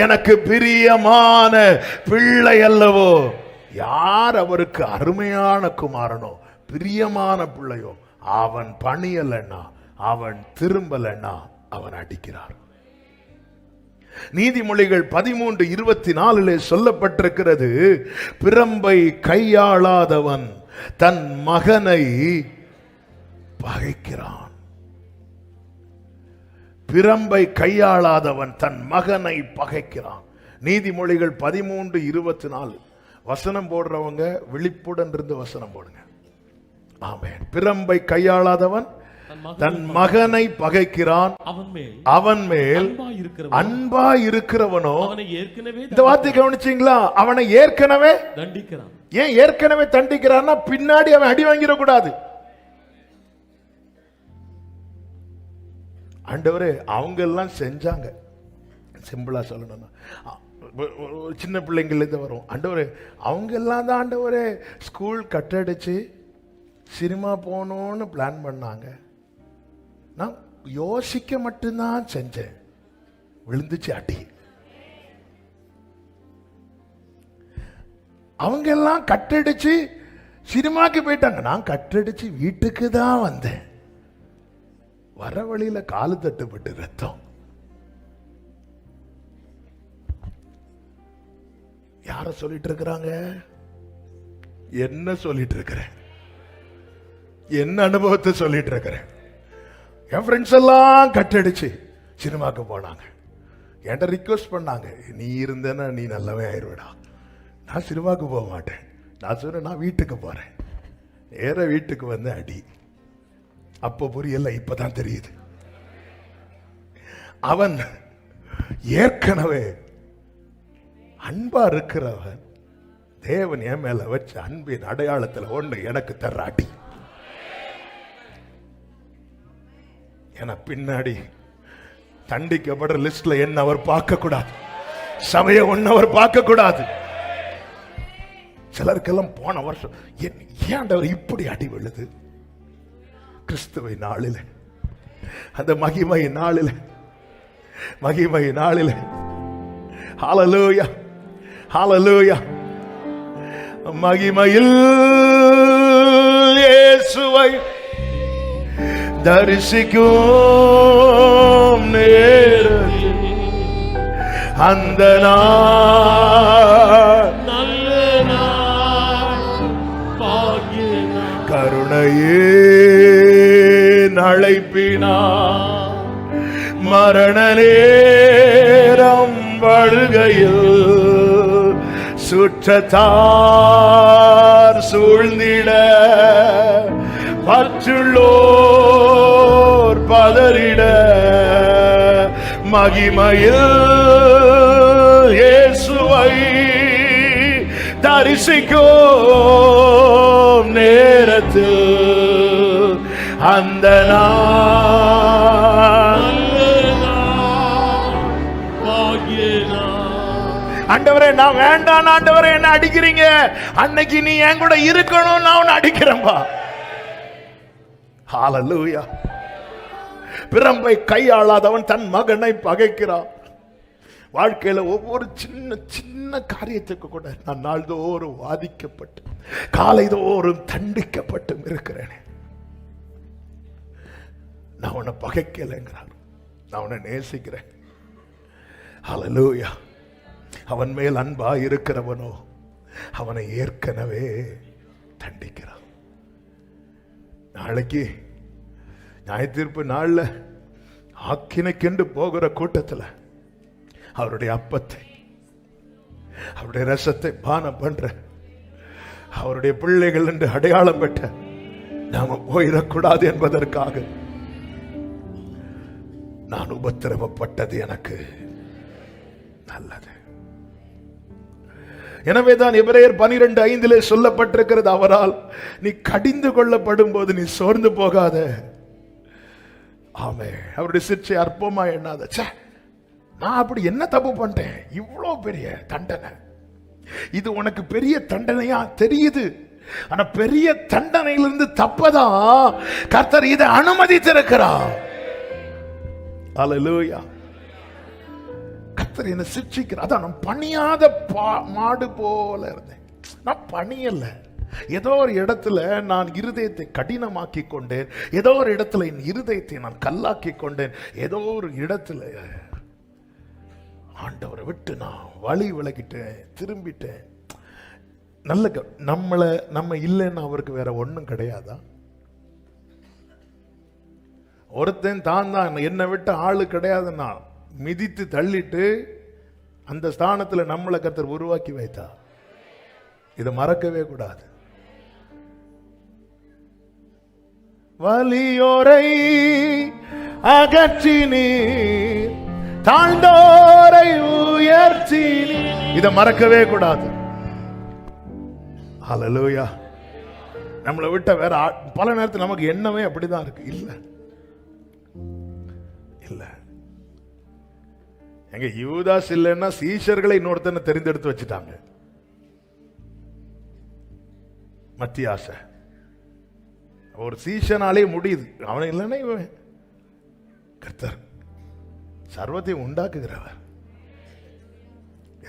எனக்கு பிரியமான பிள்ளை அல்லவோ. யார் அவருக்கு அருமையான குமாரனோ பிரியமான பிள்ளையோ அவன் பணியலன்னா, அவன் திரும்பலன்னா அவன் அடிக்கிறார். நீதிமொழிகள் 13:24 சொல்லப்பட்டிருக்கிறது, பிரம்பை கையாளாதவன் தன் மகனை பகைக்கிறான். பிரம்பை கையாளாதவன் தன் மகனை பகைக்கிறான். நீதிமொழிகள் 13:24 வசனம் போடுறவங்க விழிப்புடன் இருந்து வசனம் போடுங்க. ஆமென். பிரம்பை கையாளாதவன் தன் மகனை பகைக்கிறான், அவன் மேல் அன்பா இருக்கிறவனோ. இந்த வார்த்தை கவனிச்சீங்களா? அவனை ஏற்கனவே தண்டிக்கிறான். ஏன் ஏற்கனவே தண்டிக்கிறான்னா, பின்னாடி அவன் அடி வாங்கிடக்கூடாது. ஆண்டவரே, அவங்க எல்லாம் செஞ்சாங்க. சிம்பிளா சொல்லணும்னா, சின்ன பிள்ளைங்கள இருந்து வரும். ஆண்டவரே, அவங்க எல்லாம் தான் ஆண்டவரே ஸ்கூல் கட்டடிச்சு சினிமா போகணும்னு பிளான் பண்ணாங்க. நான் யோசிக்க மட்டும்தான் செஞ்சேன், விழுந்துச்சு அடி. அவங்க எல்லாம் கட்டடிச்சு சினிமாக்கு போயிட்டாங்க, நான் கட்டடிச்சு வீட்டுக்கு தான் வந்தேன். வர வழியில காலு தட்டுப்பட்டு ரத்தம். யார சொல்லிட்டு இருக்கிறாங்க? என்ன சொல்லிட்டு இருக்கிறேன்? என்ன அனுபவத்தை சொல்லிட்டு இருக்கிறேன்? என் ஃப்ரெண்ட்ஸ் எல்லாம் கட்டடிச்சு சினிமாக்கு போனாங்க. என்கிட்ட ரிக்வெஸ்ட் பண்ணாங்க, நீ இருந்தேன்னா நீ நல்லவே ஆயிடுவடா. நான் சினிமாக்கு போக மாட்டேன். நான் சொன்னேன், நான் வீட்டுக்கு போறேன். நேர வீட்டுக்கு வந்து அடி. அப்ப புரியல, இப்பதான் தெரியுது. அவன் ஏற்கனவே அன்பா இருக்கிறவன், தேவன் என் மேல வச்ச அன்பின் அடையாளத்தில் ஒன்று எனக்கு தர்ற அடி. என பின்னாடி தண்டிக்கப்படுற லிஸ்ட்ல என்ன அவர் பார்க்க கூடாது, சபையை ஒன்னு அவர் பார்க்க கூடாது. சிலருக்கெல்லாம் போன வருஷம் ஏன் இப்படி அடி விழுது? கிறிஸ்துவை நாளில், அந்த மகிமை நாளில், மகிமை நாளில், ஹல்லேலூயா ஹல்லேலூயா, மகிமையில் இயேசுவை தரிசிக்கும் நேரத்தில் அந்த நல்ல கருணையே அழைப்பினா மரண நேரம் வழுகையில் சுற்றத்தார் சூழ்ந்திட பற்றுள்ளோர் பதறிட மகிமையில் இயேசுவை தரிசிக்கும் நேரத்தில் அந்த ஆண்டவரே நான் வேண்டாம், ஆண்டவரே என்ன அடிக்கிறீங்க, அன்னைக்கு நீ என் கூட இருக்கணும், நான் உன்னை அடிக்கிறேன்பா. ஹல்லேலூயா. பிரம்பை கையாளாதவன் தன் மகனை பகைக்கிறான். வாழ்க்கையில ஒவ்வொரு சின்ன சின்ன காரியத்துக்கு கூட நான் நாள்தோறும் வாதிக்கப்பட்டு காலைதோறும் தண்டிக்கப்பட்டும் இருக்கிறேன். நான் உன்னை பகைக்கலைங்கிறார், நான் உன்னை நேசிக்கிறேன். ஹல்லேலூயா. அவன் மேல் அன்பா இருக்கிறவனோ அவனை ஏற்கனவே தண்டிக்கிறான். நாளைக்கு நியாயத்தீர்ப்பு நாள்ல ஆக்கினைக்கென்று போகிற கூட்டத்தில் அவருடைய அப்பத்தை அவருடைய ரசத்தை பானம் பண்ற அவருடைய பிள்ளைகள் என்று அடையாளம் பெற்ற நாம போயிடக்கூடாது என்பதற்காக நான் உபத்திரவப்பட்டது எனக்கு நல்லது. எனவேதான் எபிரேயர் 12:5 சொல்லப்பட்டிருக்கிறது, அவரால் நீ கடிந்து கொள்ளப்படும் போது நீ சோர்ந்து போகாத. ஆமே. அவருடைய சிற்றை அற்பமா எண்ணாத. நான் அப்படி என்ன தப்பு பண்ணிட்டேன், இவ்வளவு பெரிய தண்டனை, இது உனக்கு பெரிய தண்டனையா தெரியுது. ஆனா பெரிய தண்டனையிலிருந்து தப்பதான் கர்த்தர் இதை அனுமதித்திருக்கிறார். அல்லேலூயா. கர்த்தர் என்ன சிட்சிக்கிறார். அதான் நான் பணியாத மாடு போல இருந்தேன். நான் பணியல்ல, ஏதோ ஒரு இடத்துல நான் இருதயத்தை கடினமாக்கி கொண்டேன், ஏதோ ஒரு இடத்துல என் இருதயத்தை நான் கல்லாக்கி கொண்டேன், ஏதோ ஒரு இடத்துல ஆண்டவரை விட்டு நான் வழி விலகிட்டேன், திரும்பிட்டேன். நல்ல நம்ம இல்லைன்னு அவருக்கு வேற ஒண்ணும் கிடையாதா? ஒருத்தன் தான் என்னை விட்டு ஆளு கிடையாதுன்னா மிதித்து தள்ளிட்டு அந்த ஸ்தானத்துல நம்மளை கர்த்தர் உருவாக்கி வைத்தா. இதை மறக்கவே கூடாது. வலியோரை அகற்றினீர், தாழ்ந்தோரை உயர்த்தினீர், இதை மறக்கவே கூடாது. ஹல்லேலூயா. நம்மளை விட்ட வேற பல நேரத்தில் நமக்கு எண்ணமே அப்படிதான் இருக்கு. இல்ல இல்ல, எங்க யூதாஸ் இல்லைன்னா சீஷர்களை இன்னொருத்தனை தெரிந்தெடுத்து வச்சுட்டாங்க. மத்தியாச ஒரு சீஷனாலே முடியுது, அவன் இல்லைன்னா இவன். கர்த்தர் சர்வத்தையும் உண்டாக்குகிறவர்.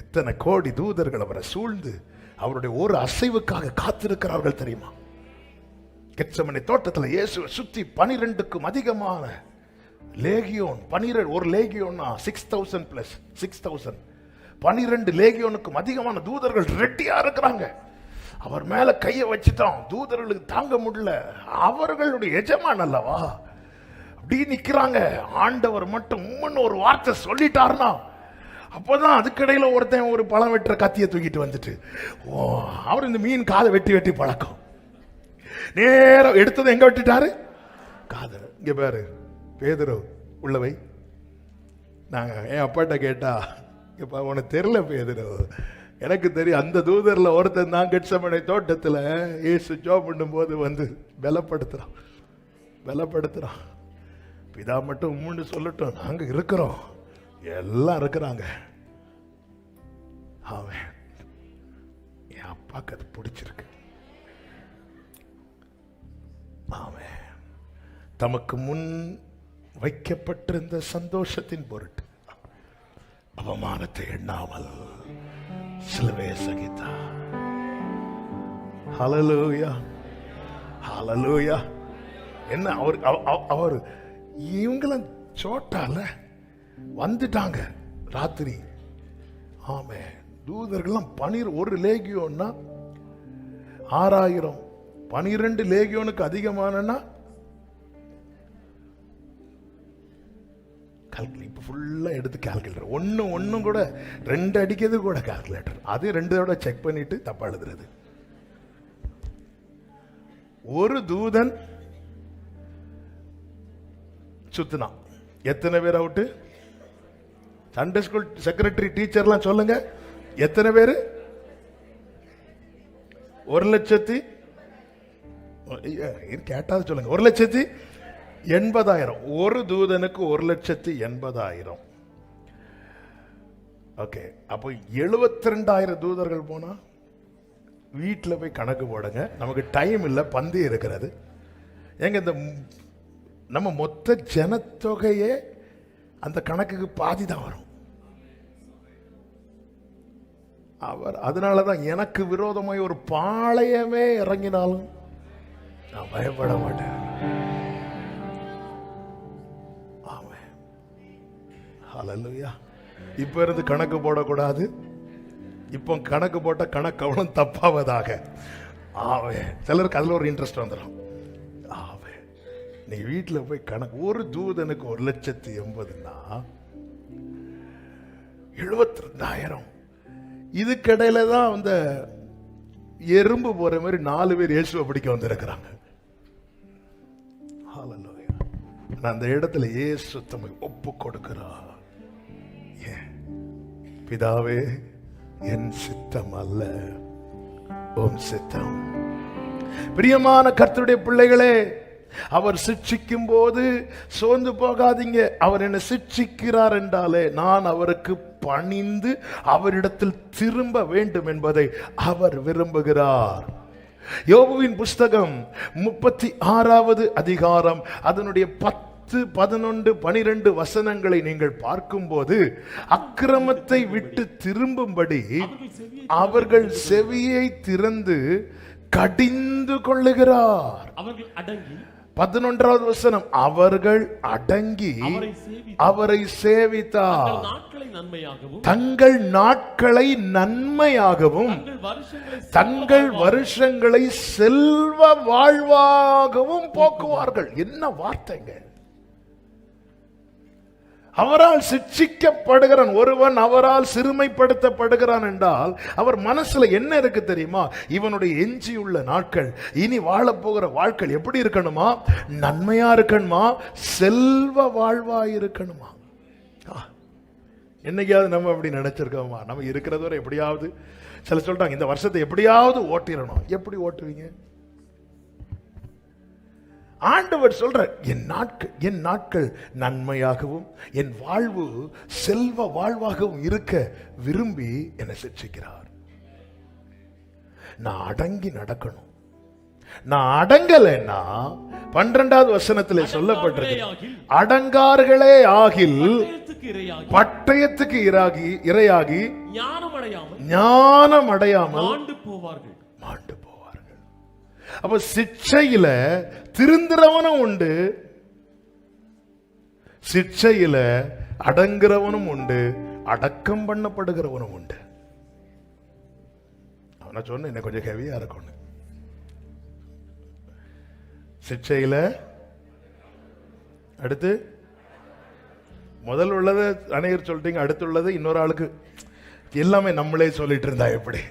எத்தனை கோடி தூதர்கள் அவரை சூழ்ந்து அவருடைய ஒரு அசைவுக்காக காத்திருக்கிறார்கள் தெரியுமா? கெத்செமனே தோட்டத்தில் இயேசுவை சுத்தி 12க்கும் அதிகமான லேகியோன், 12 ஒரு லேகியோன்னா 6000 பிளஸ் 6000, 12 லேகியோனுக்கும் அதிகமான தூதர்கள் ரெட்டியா இருக்கிறாங்க. அவர் மேல கையை வச்சுட்டோம், தூதர்களுக்கு தாங்க முடியல. அவர்களுடைய எஜமான் அல்லவா, அப்படி நிக்கிறாங்க. ஆண்டவர் மட்டும் உம்முன்னு ஒரு வார்த்தை சொல்லிட்டாருன்னா அப்போதான் அதுக்கடையில ஒருத்தன் ஒரு பழம் வெட்டுற கத்தியை தூக்கிட்டு வந்துட்டு, ஓ அவர் இந்த மீன் காதை வெட்டி வெட்டி பழக்கம். நேரம் எடுத்தது எங்க வெட்டிட்டாரு? காதை. இங்க பாரு பேதுரு, உள்ளவை. நாங்க என் அப்பாட்ட கேட்டா, உனக்கு தெரியல பேதுரு, எனக்கு தெரியும். அந்த தூதர்ல ஒருத்தன் தான் கெத்செமனே தோட்டத்துல இயேசு ஜெபம் பண்ணும் போது வந்து பலப்படுத்துறான். பிதா மட்டும் உம்முன்னு சொல்லட்டும், நாங்க இருக்கிறோம், எல்லாம் இருக்கிறாங்க. அவன் என் அப்பாக்கு அது பிடிச்சிருக்கு. அவன் தமக்கு முன் வைக்கப்பட்டிருந்த சந்தோஷத்தின் பொருட்டு அவமானத்தை எண்ணாமல் சிலுவையை சகித்தார். ஹல்லேலூயா, ஹல்லேலூயா. என்ன அவர் இவங்களும் சோட்டால வந்துட்டாங்க ராத்திரி. ஆமே, தூதர்கள்லாம் ஒரு லேகியோன்னா 6000, 12 லேகியோனுக்கு அதிகமானன்னா இப்ப ஃபுல்லா எடுத்து கால்குலேட்டர், ஒன்னும் கூட 2 அடிக்கிறது கூட கால்குலேட்டர், அது 2 தடவை செக் பண்ணிட்டு தப்பா எழுதுறது. ஒரு தூதன் சுத்தினா எத்தனை பேர் அவுட்டு? சண்டே ஸ்கூல் செக்ரட்டரி டீச்சர்லாம் சொல்லுங்க, எத்தனை பேரு? 1,00,000 கேட்டாது சொல்லுங்க. 1,80,000. ஒரு தூதனுக்கு 1,80,000. ஓகே, அப்போ 72,000 தூதர்கள் போனா வீட்டில் போய் கணக்கு போடுங்க. நமக்கு டைம் இல்லை, பந்தி இருக்கிறது. எங்க இந்த நம்ம மொத்த ஜனத்தொகையே அந்த கணக்குக்கு பாதி தான் வரும். அதனாலதான் எனக்கு விரோதமாய் ஒரு பாளையமே இறங்கினாலும் நான் பயப்பட மாட்டேன். ஆமென், ஹல்லேலூயா. இப்ப இருந்து கணக்கு போடக்கூடாது. இப்போ கணக்கு போட்ட கணக்கு அவ்வளவு தப்பாவதாக. ஆமென். சிலருக்கு அதுல ஒரு இன்ட்ரெஸ்ட் வந்துடும். ஆமென். நீ வீட்டில் போய் கணக்கு, ஒரு தூதனுக்கு 1,80,000ன்னா 72,000. இதுக்கடையில தான் அந்த எறும்பு போற மாதிரி 4 பேர் இயேசுவை பிடிக்க வந்திருக்கிறாங்க. ஹல்லேலூயா. அந்த இடத்துல இயேசு தம்மை ஒப்பு கொடுக்கிறார். பிதாவே, என் சித்தம் அல்ல, உம் சித்தம். பிரியமான கர்த்தருடைய பிள்ளைகளே, அவர் சிட்சிக்கும் போது சோர்ந்து போகாதீங்க. அவர் என்ன சிட்சிக்கிறார் என்றாலே நான் அவருக்கு பணிந்து அவரிடத்தில் திரும்ப வேண்டும் என்பதை அவர் விரும்புகிறார். யோபுவின் புஸ்தகம் 36வது அதிகாரம் அதனுடைய 10, 11, 12 வசனங்களை நீங்கள் பார்க்கும்போது, அக்கிரமத்தை விட்டு திரும்பும்படி அவர்கள் செவியை திறந்து கடிந்து கொள்ளுகிறார். 11வது வசனம், அவர்கள் அடங்கி அவரை சேவித்தார், தங்கள் நாட்களை நன்மையாகவும் தங்கள் வருஷங்களை செல்வ வாழ்வாகவும் போக்குவார்கள். என்ன வார்த்தைங்க! அவரால் சிட்சிக்கப்படுகிறான் ஒருவன், அவரால் சிறுமைப்படுத்தப்படுகிறான் என்றால் அவர் மனசுல என்ன இருக்கு தெரியுமா? இவனுடைய எஞ்சியுள்ள நாட்கள், இனி வாழப்போகிற வாழ்க்கை எப்படி இருக்கணுமா? நன்மையா இருக்கணுமா, செல்வ வாழ்வா இருக்கணுமா. என்னைக்காவது நம்ம அப்படி நினைச்சிருக்கோமா? நம்ம இருக்கிறது வரை எப்படியாவது, சில சொல்றாங்க இந்த வருஷத்தை எப்படியாவது ஓட்டிடணும். எப்படி ஓட்டுவீங்க? ஆண்டவர் சொல்ற, என் நாட்கள் நன்மையாகவும் என் வாழ்வு செல்வ வாழ்வாகவும் இருக்க விரும்பி என்னை சிட்சிக்கிறார். நான் அடங்கி நடக்கணும். நான் அடங்கலைன்னா 12வது வசனத்திலே சொல்லப்பட்டிருக்கு, அடங்கார்களே ஆகில் பட்டயத்துக்கு இரையாகி ஞானம் அடையாமல் மாண்டு போவார்கள். அப்ப சிட்சையில திருந்துறவனும் உண்டு, சிட்சையில அடங்குறவனும் உண்டு, அடக்கம் பண்ணப்படுகிறவனும் உண்டு. அவனை சொன்ன என்ன கொஞ்சம் ஹெவியா இருக்கணும். சிட்சையில அடுத்து முதல் உள்ளது அநேகர் சொல்லிட்டீங்க, அடுத்து உள்ளது இன்னொரு ஆளுக்கு. எல்லாமே நம்மளே சொல்லிட்டு இருந்தா எப்படி?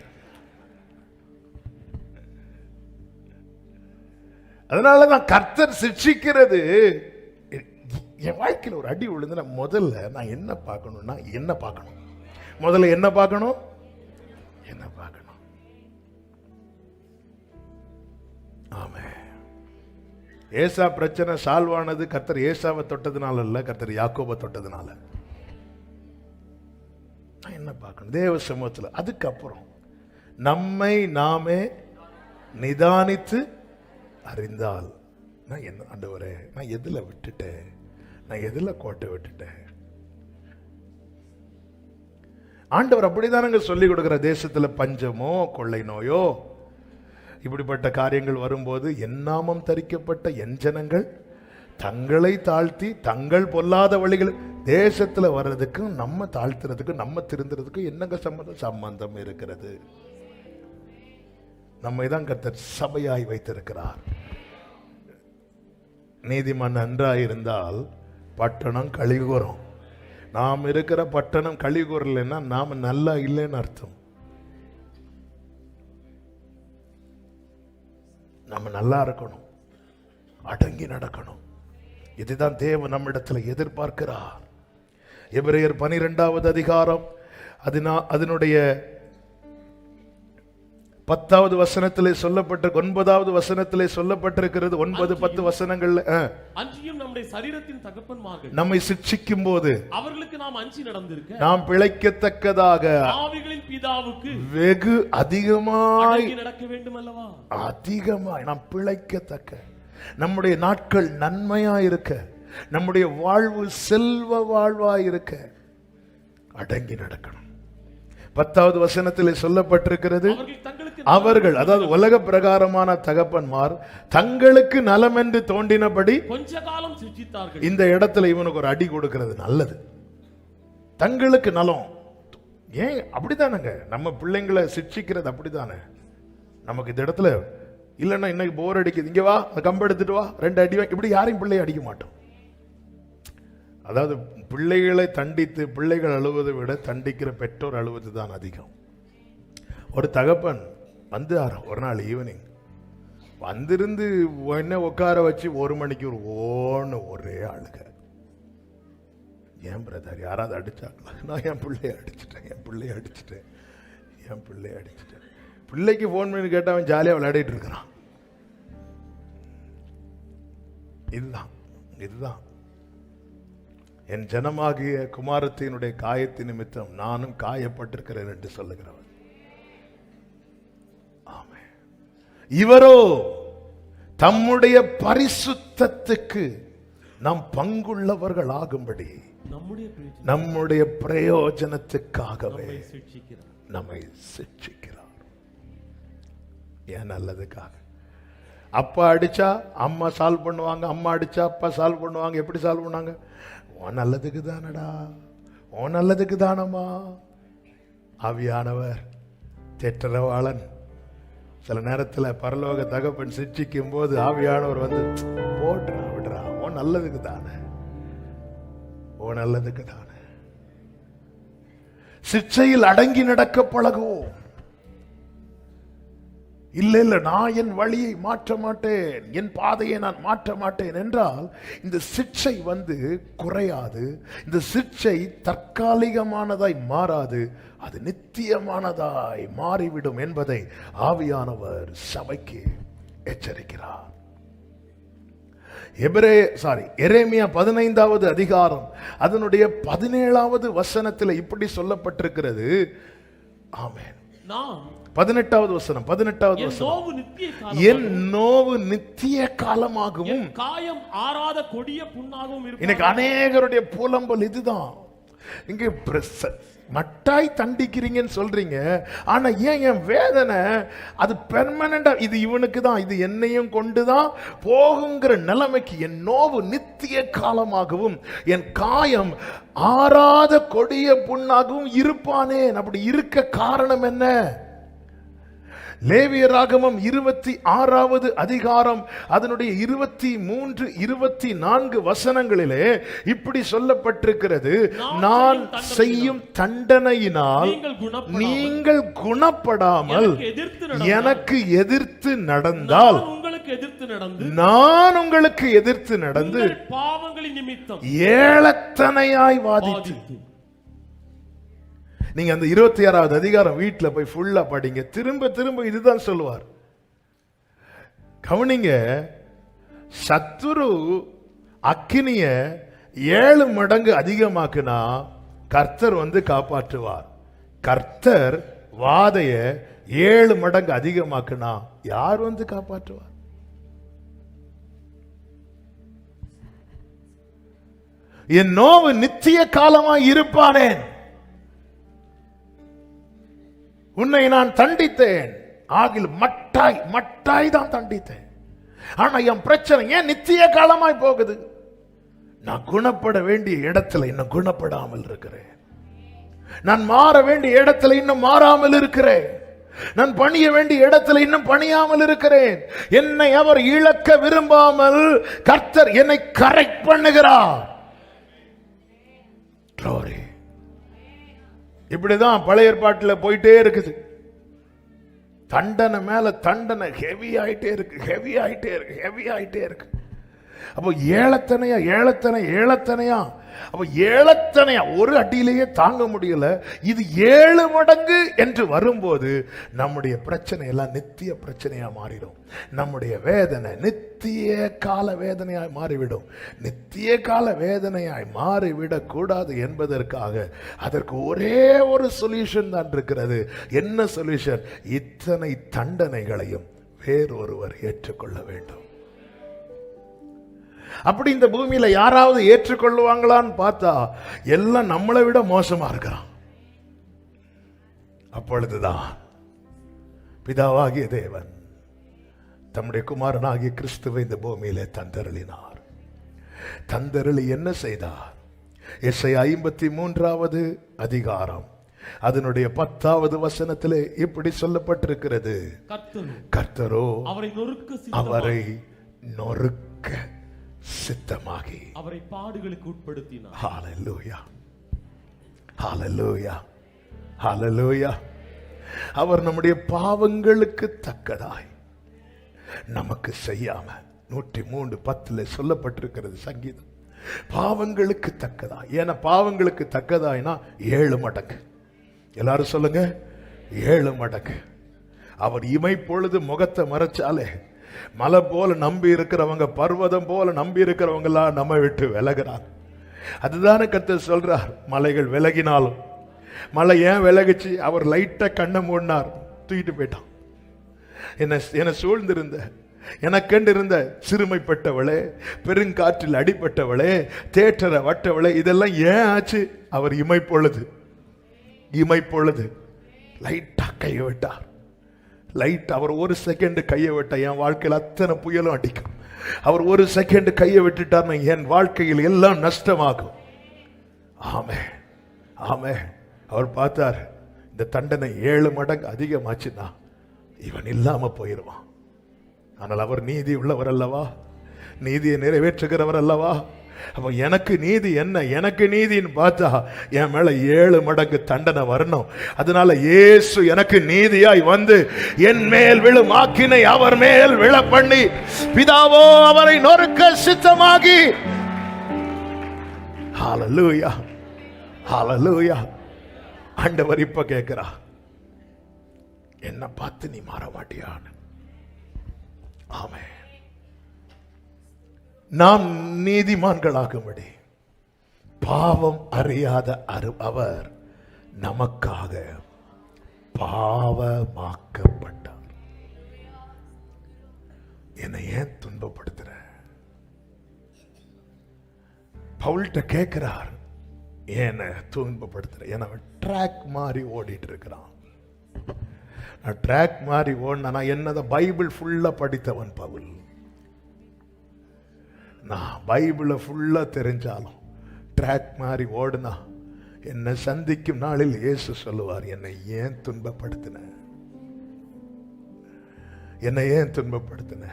அதனாலதான் கர்த்தர் சிட்சிக்கிறது. என் வாழ்க்கையில் ஒரு அடி விழுந்து முதல்ல நான் என்ன பார்க்கணும்னா, என்ன பார்க்கணும்? முதல்ல என்ன பார்க்கணும்? என்ன பார்க்கணும்? ஆமென். ஏசா பிரச்சனை சால்வ் ஆனது கர்த்தர் ஏசாவை தொட்டதுனால இல்ல, கர்த்தர் யாக்கோபை தொட்டதுனால. என்ன பார்க்கணும் தேவ சமூகத்தில். அதுக்கப்புறம் நம்மை நாமே நிதானித்து அறிந்தால், நான் என்ன ஆண்டவரே, நான் எதுல விட்டுட்டேன், நான் எதுல கோட்டை விட்டுட்டேன். ஆண்டவர் அப்படிதானங்க சொல்லி கொடுக்கிற. தேசத்துல பஞ்சமோ கொள்ளை நோயோ இப்படிப்பட்ட காரியங்கள் வரும்போது என் நாமம் தரிக்கப்பட்ட என் ஜனங்கள் தங்களை தாழ்த்தி தங்கள் பொல்லாத வழிகள், தேசத்துல வர்றதுக்கும் நம்ம தாழ்த்துறதுக்கும் நம்ம திருந்துறதுக்கும் என்னங்க சம்பந்தம் இருக்கிறது? நம்மை தான் கர்த்தர் சபையாய் வைத்திருக்கிறார். நீதிமான் நன்றாயிருந்தால் பட்டணம் கழிவுறும். நாம் இருக்கிற பட்டணம் கழிவுறலைன்னா நாம நல்லா இல்லைன்னு அர்த்தம். நம்ம நல்லா இருக்கணும், அடங்கி நடக்கணும். இதுதான் தேவன் நம்மிடத்தில் எதிர்பார்க்கிறார். எபிரேயர் 12வது அதிகாரம் அதனுடைய 10வது வசனத்திலே சொல்லப்பட்ட 9வது வசனத்திலே சொல்லப்பட்டிருக்கிறது. 9-10 வசனங்கள்ல அஞ்சியும் நம்முடைய சரீரத்தின் தகப்பன்மார்கள் நம்மை சிட்சிக்கும் போது அவர்களுக்கு நாம் அஞ்சி நடந்திருக்க நாம் பிழைக்கத்தக்கதாக ஆவிகளின் பிதாவுக்கு வெகு அதிகமாய் நடக்க வேண்டும் அல்லவா? அதிகமாய் நாம் பிழைக்கத்தக்க, நம்முடைய நாட்கள் நன்மையா இருக்க, நம்முடைய வாழ்வு செல்வ வாழ்வா இருக்க அடங்கி நடக்கணும். 10வது வசனத்திலே சொல்லப்பட்டிருக்கிறது, அவர்கள் அதாவது உலக பிரகாரமான தகப்பன்மார் தங்களுக்கு நலம் என்று தோண்டினபடி கொஞ்ச காலம் சிட்சித்தார்கள். இந்த இடத்துல இவனுக்கு ஒரு அடி கொடுக்கிறது நல்லது. தங்களுக்கு நலம் ஏன் அப்படித்தானங்க நம்ம பிள்ளைங்களை சிட்சிக்கிறது அப்படித்தானே. நமக்கு இந்த இடத்துல இல்லைன்னா இன்னைக்கு போர் அடிக்குது, இங்க வா கம்பு எடுத்துட்டு வா 2 அடி, இப்படி யாரையும் பிள்ளையை அடிக்க மாட்டோம். அதாவது பிள்ளைகளை தண்டித்து பிள்ளைகள் அழுவதை விட தண்டிக்கிற பெற்றோர் அழுவது தான் அதிகம். ஒரு தகப்பன் வந்து ஒரு நாள் ஈவினிங் வந்திருந்து என்ன உட்கார வச்சு 1 மணிக்கு ஒரே அழுக. ஏன் பிரதர் யாராவது அடிச்சாங்களா? நான் என் பிள்ளைய அடிச்சிட்டேன். பிள்ளைக்கு போன் பண்ணி கேட்டா அவன் ஜாலியா விளையாடிட்டு இருக்கிறான். இதுதான் என் ஜனமாகிய குமாரத்தினுடைய காயத்தின் நிமித்தம் நானும் காயப்பட்டிருக்கிறேன் என்று சொல்லுகிறவன். ஆமென். இவரோ தம்முடைய பரிசுத்தத்துக்கு நாம் பங்குள்ளவர்கள் ஆகும்படி நம்முடைய பிரயோஜனத்துக்காகவே நம்மை சிட்சிக்கிறார். ஏன் நல்லதுக்காக. அப்பா அடிச்சா அம்மா சால்வ் பண்ணுவாங்க, அம்மா அடிச்சா அப்பா சால்வ் பண்ணுவாங்க. எப்படி சால்வ் பண்ணாங்க? உன் நல்லதுக்கு தானடா, உன் நல்லதுக்கு தானம்மா. ஆவியானவர் தேற்றரவாளன் சில நேரத்தில் பரலோக தகப்பன் சிட்சிக்கும் போது ஆவியானவர் வந்து போட்டுறா விடுறா, உன் நல்லதுக்கு தானே, உன் நல்லதுக்கு தானே. சிட்சையில் அடங்கி நடக்க பழகுவோம். இல்ல நான் என் வழியை மாற்ற மாட்டேன், என் பாதையை நான் மாற்ற மாட்டேன் என்றால் இந்த சிட்சை வந்து குறையாது. இந்த சிட்சை தற்காலிகமானதாய் மாறாது, அது நித்தியமானதாய் மாறிவிடும் என்பதை ஆவியானவர் சபைக்கு எச்சரிக்கிறார். எரேமியா 15வது அதிகாரம் அதனுடைய 17வது வசனத்தில் இப்படி சொல்லப்பட்டிருக்கிறது. ஆமென். 18வது வசனம் என் நோவு நித்திய காலமாகவும் காயம் ஆறாத கொடிய புண்ணாகவும் இருக்கும். இன்னைக்கு அநேகருடைய புலம்பல் இதுதான். இங்க மட்டாய் தண்டிக்கிறீங்கன்னு சொல்றீங்க, ஆனா ஏன் என் வேதனை அது பெர்மனண்டா, இது இவனுக்கு தான், இது என்னையும் கொண்டுதான் போகுங்கிற நிலைமைக்கு என் நோவு நித்திய காலமாகவும் என் காயம் ஆறாத கொடிய புண்ணாகவும் இருப்பானேன். அப்படி இருக்க காரணம் என்ன? லேவியராகமம் 26வது அதிகாரம் அதனுடைய 23, 24 வசனங்களிலே இப்படி சொல்லப்பட்டிருக்கிறது. நான் செய்யும் தண்டனையினால் நீங்கள் குணப்படாமல் எனக்கு எதிர்த்து நடந்தால் நான் உங்களுக்கு எதிர்த்து நடந்து பாவங்களின் நிமித்தம் ஏளத்தனையாய் வாதித்து. நீங்க அந்த 26வது அதிகாரம் வீட்டுல போய் ஃபுல்லா படிங்க, திரும்ப திரும்ப இதுதான் சொல்லுவார். கவனிங்க, சத்துரு அக்கினிய 7 மடங்கு அதிகமாக்குனா கர்த்தர் வந்து காப்பாற்றுவார். கர்த்தர் வாதைய 7 மடங்கு அதிகமாக்குனா யார் வந்து காப்பாற்றுவார்? என் நோவு நித்திய காலமாய் இருப்பானேன். உன்னை நான் தண்டித்தேன், ஆகில் மட்டாய் தான் தண்டித்தேன். ஆனா என் பிரச்சனை ஏன் நித்திய காலமாய் போகுது? நான் குணப்பட வேண்டிய இடத்துல இன்னும் குணப்படாமல் இருக்கிறேன். நான் மாற வேண்டிய இடத்துல இன்னும் மாறாமல் இருக்கிறேன். நான் பணிய வேண்டிய இடத்துல இன்னும் பணியாமல் இருக்கிறேன். என்னை அவர் இழக்க விரும்பாமல் கர்த்தர் என்னை கரெக்ட் பண்ணுகிறார். இப்படிதான் பழைய ஏற்பாட்டில் போயிட்டே இருக்குது. தண்டனை மேல தண்டனை ஹெவி ஆயிட்டே இருக்கு. அப்போ ஏழத்தனையா அப்ப ஏழத்தனையா ஒரு அடியிலேயே தாங்க முடியல. இது 7 மடங்கு என்று வரும்போது நம்முடைய பிரச்சனை எல்லாம் நித்திய பிரச்சனையா மாறிடும். நம்முடைய வேதனை நித்திய கால வேதனையாய் மாறிவிடும். நித்திய கால வேதனையாய் மாறிவிடக் கூடாது என்பதற்காக அதற்கு ஒரே ஒரு சொல்யூஷன் தான் இருக்கிறது. என்ன சொல்யூஷன்? இத்தனை தண்டனைகளையும் வேறொருவர் ஏற்றுக்கொள்ள வேண்டும். அப்படி இந்த பூமியில யாராவது ஏற்றுக்கொள்வாங்களான்னு பார்த்தா எல்லாம் நம்மளை விட மோசமா இருக்கிறான். அப்பொழுதுதான் பிதாவாகிய தேவன் தம்முடைய குமாரனாகிய கிறிஸ்துவை இந்த பூமியிலே தந்தருளினார். தந்தருளி என்ன செய்தார்? எஸ்ஐயா 53வது அதிகாரம் அதனுடைய 10வது வசனத்திலே இப்படி சொல்லப்பட்டிருக்கிறது. கர்த்தரோ அவரை நொறுக்க சித்தமாகி அவரை பாடுகளுக்கு உட்படுத்தினார். ஹல்லேலூயா, ஹல்லேலூயா, ஹல்லேலூயா. அவர் நம்முடைய பாவங்களுக்கு தக்கதாய் நமக்கு செய்யாம 103:10 சொல்லப்பட்டிருக்கிறது சங்கீதம். பாவங்களுக்கு தக்கதாய். ஏன்னா பாவங்களுக்கு தக்கதாய்னா 7 மடங்கு. எல்லாரும் சொல்லுங்க, 7 மடங்கு. அவர் இமைப்பொழுது முகத்தை மறைச்சாலே மலை போல நம்பி இருக்கிறவங்க, பர்வதம் போல நம்பி இருக்கிறவங்க எல்லாம் நம்ம விட்டு விலகிறாங்க. அதுதானே கர்த்தர் சொல்றார். மலைகள் விலகினாலும், மலை ஏன் விலகுச்சு? அவர் லைட்டா கண்ணை மூடினார், தூக்கிட்டு போயிட்டான். என்ன சூழ்ந்திருந்த எனக்கென்று இருந்த சிறுமைப்பட்டவளே, பெருங்காற்றில் அடிப்பட்டவளே, தேற்றரை வட்டவளே, இதெல்லாம் ஏன் ஆச்சு? அவர் இமைப்பொழுது லைட்டா கையை விட்டார். லைட் அவர் ஒரு செகண்ட் கையை விட்ட என் வாழ்க்கையில் அத்தனை புயலும் அடிக்கும். அவர் ஒரு செகண்ட் கையை விட்டுட்டார், என் வாழ்க்கையில் எல்லாம் நஷ்டமாகும். ஆமே ஆமே. அவர் பார்த்தார், இந்த தண்டனை 7 மடங்கு அதிகமாச்சுன்னா இவன் இல்லாம போயிடுவான். ஆனால் அவர் நீதி உள்ளவர் அல்லவா, நீதியை நிறைவேற்றுகிறவர் அல்லவா. அப்ப எனக்கு நீதி என்ன? எனக்கு நீதின்னு பார்த்தா என் மேல 7 மடங்கு தண்டனை வரணும். அதனால இயேசு எனக்கு நீதியாய் வந்து என் மேல் விழும் ஆக்கினை அவர் மேல் விழ பண்ணி, பிதாவோ அவரை நொறுக்க சித்தமாகி. ஹல்லேலூயா, ஹல்லேலூயா. ஆண்டவர் இப்ப கேட்கிறா, என்ன பார்த்து நீ மாற மாட்டியான்னு. ஆமென். நாம் நீதிமான்களாகும்படி பாவம் அறியாத அவர் நமக்காக பாவமாக்கப்பட்டார். என்னை ஏன் துன்பப்படுத்துற? பவுல்கிட்ட கேட்கிறார், ஏன் துன்பப்படுத்துற? ஏன்னா ட்ராக் மாதிரி ஓடிட்டு இருக்கிறான். நான் ட்ராக் மாதிரி ஓடினா என்னதான் பைபிள் ஃபுல்லா படித்தவன் பவுல். நான் பைபிளை ஃபுல்லா தெரிஞ்சாலும் ட்ராக் மாதிரி ஓடுனா என்னை சந்திக்கும் நாளில் இயேசு சொல்லுவார், என்னை ஏன் துன்பப்படுத்தின? என்னை ஏன் துன்பப்படுத்தின?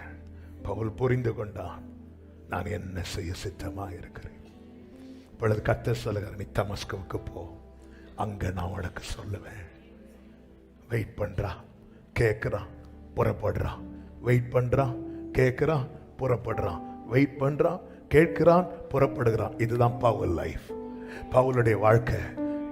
பவுல் புரிந்து கொண்டான், நான் என்ன செய்ய சித்தமா இருக்கிறேன். இப்பொழுது கர்த்தர் சொல்லுகிறார், நீ தமஸ்குவுக்கு போ, அங்க நான் உனக்கு சொல்லுவேன். வெயிட் பண்றான், கேட்கிறான், புறப்படுறான். வெயிட் பண்றான், கேட்கிறான், புறப்படுறான். வெயிட் பண்றான், கேட்கிறான், புறப்படுகிறான். இதுதான் பவுல் லைஃப். பவுலுடைய வாழ்க்கை.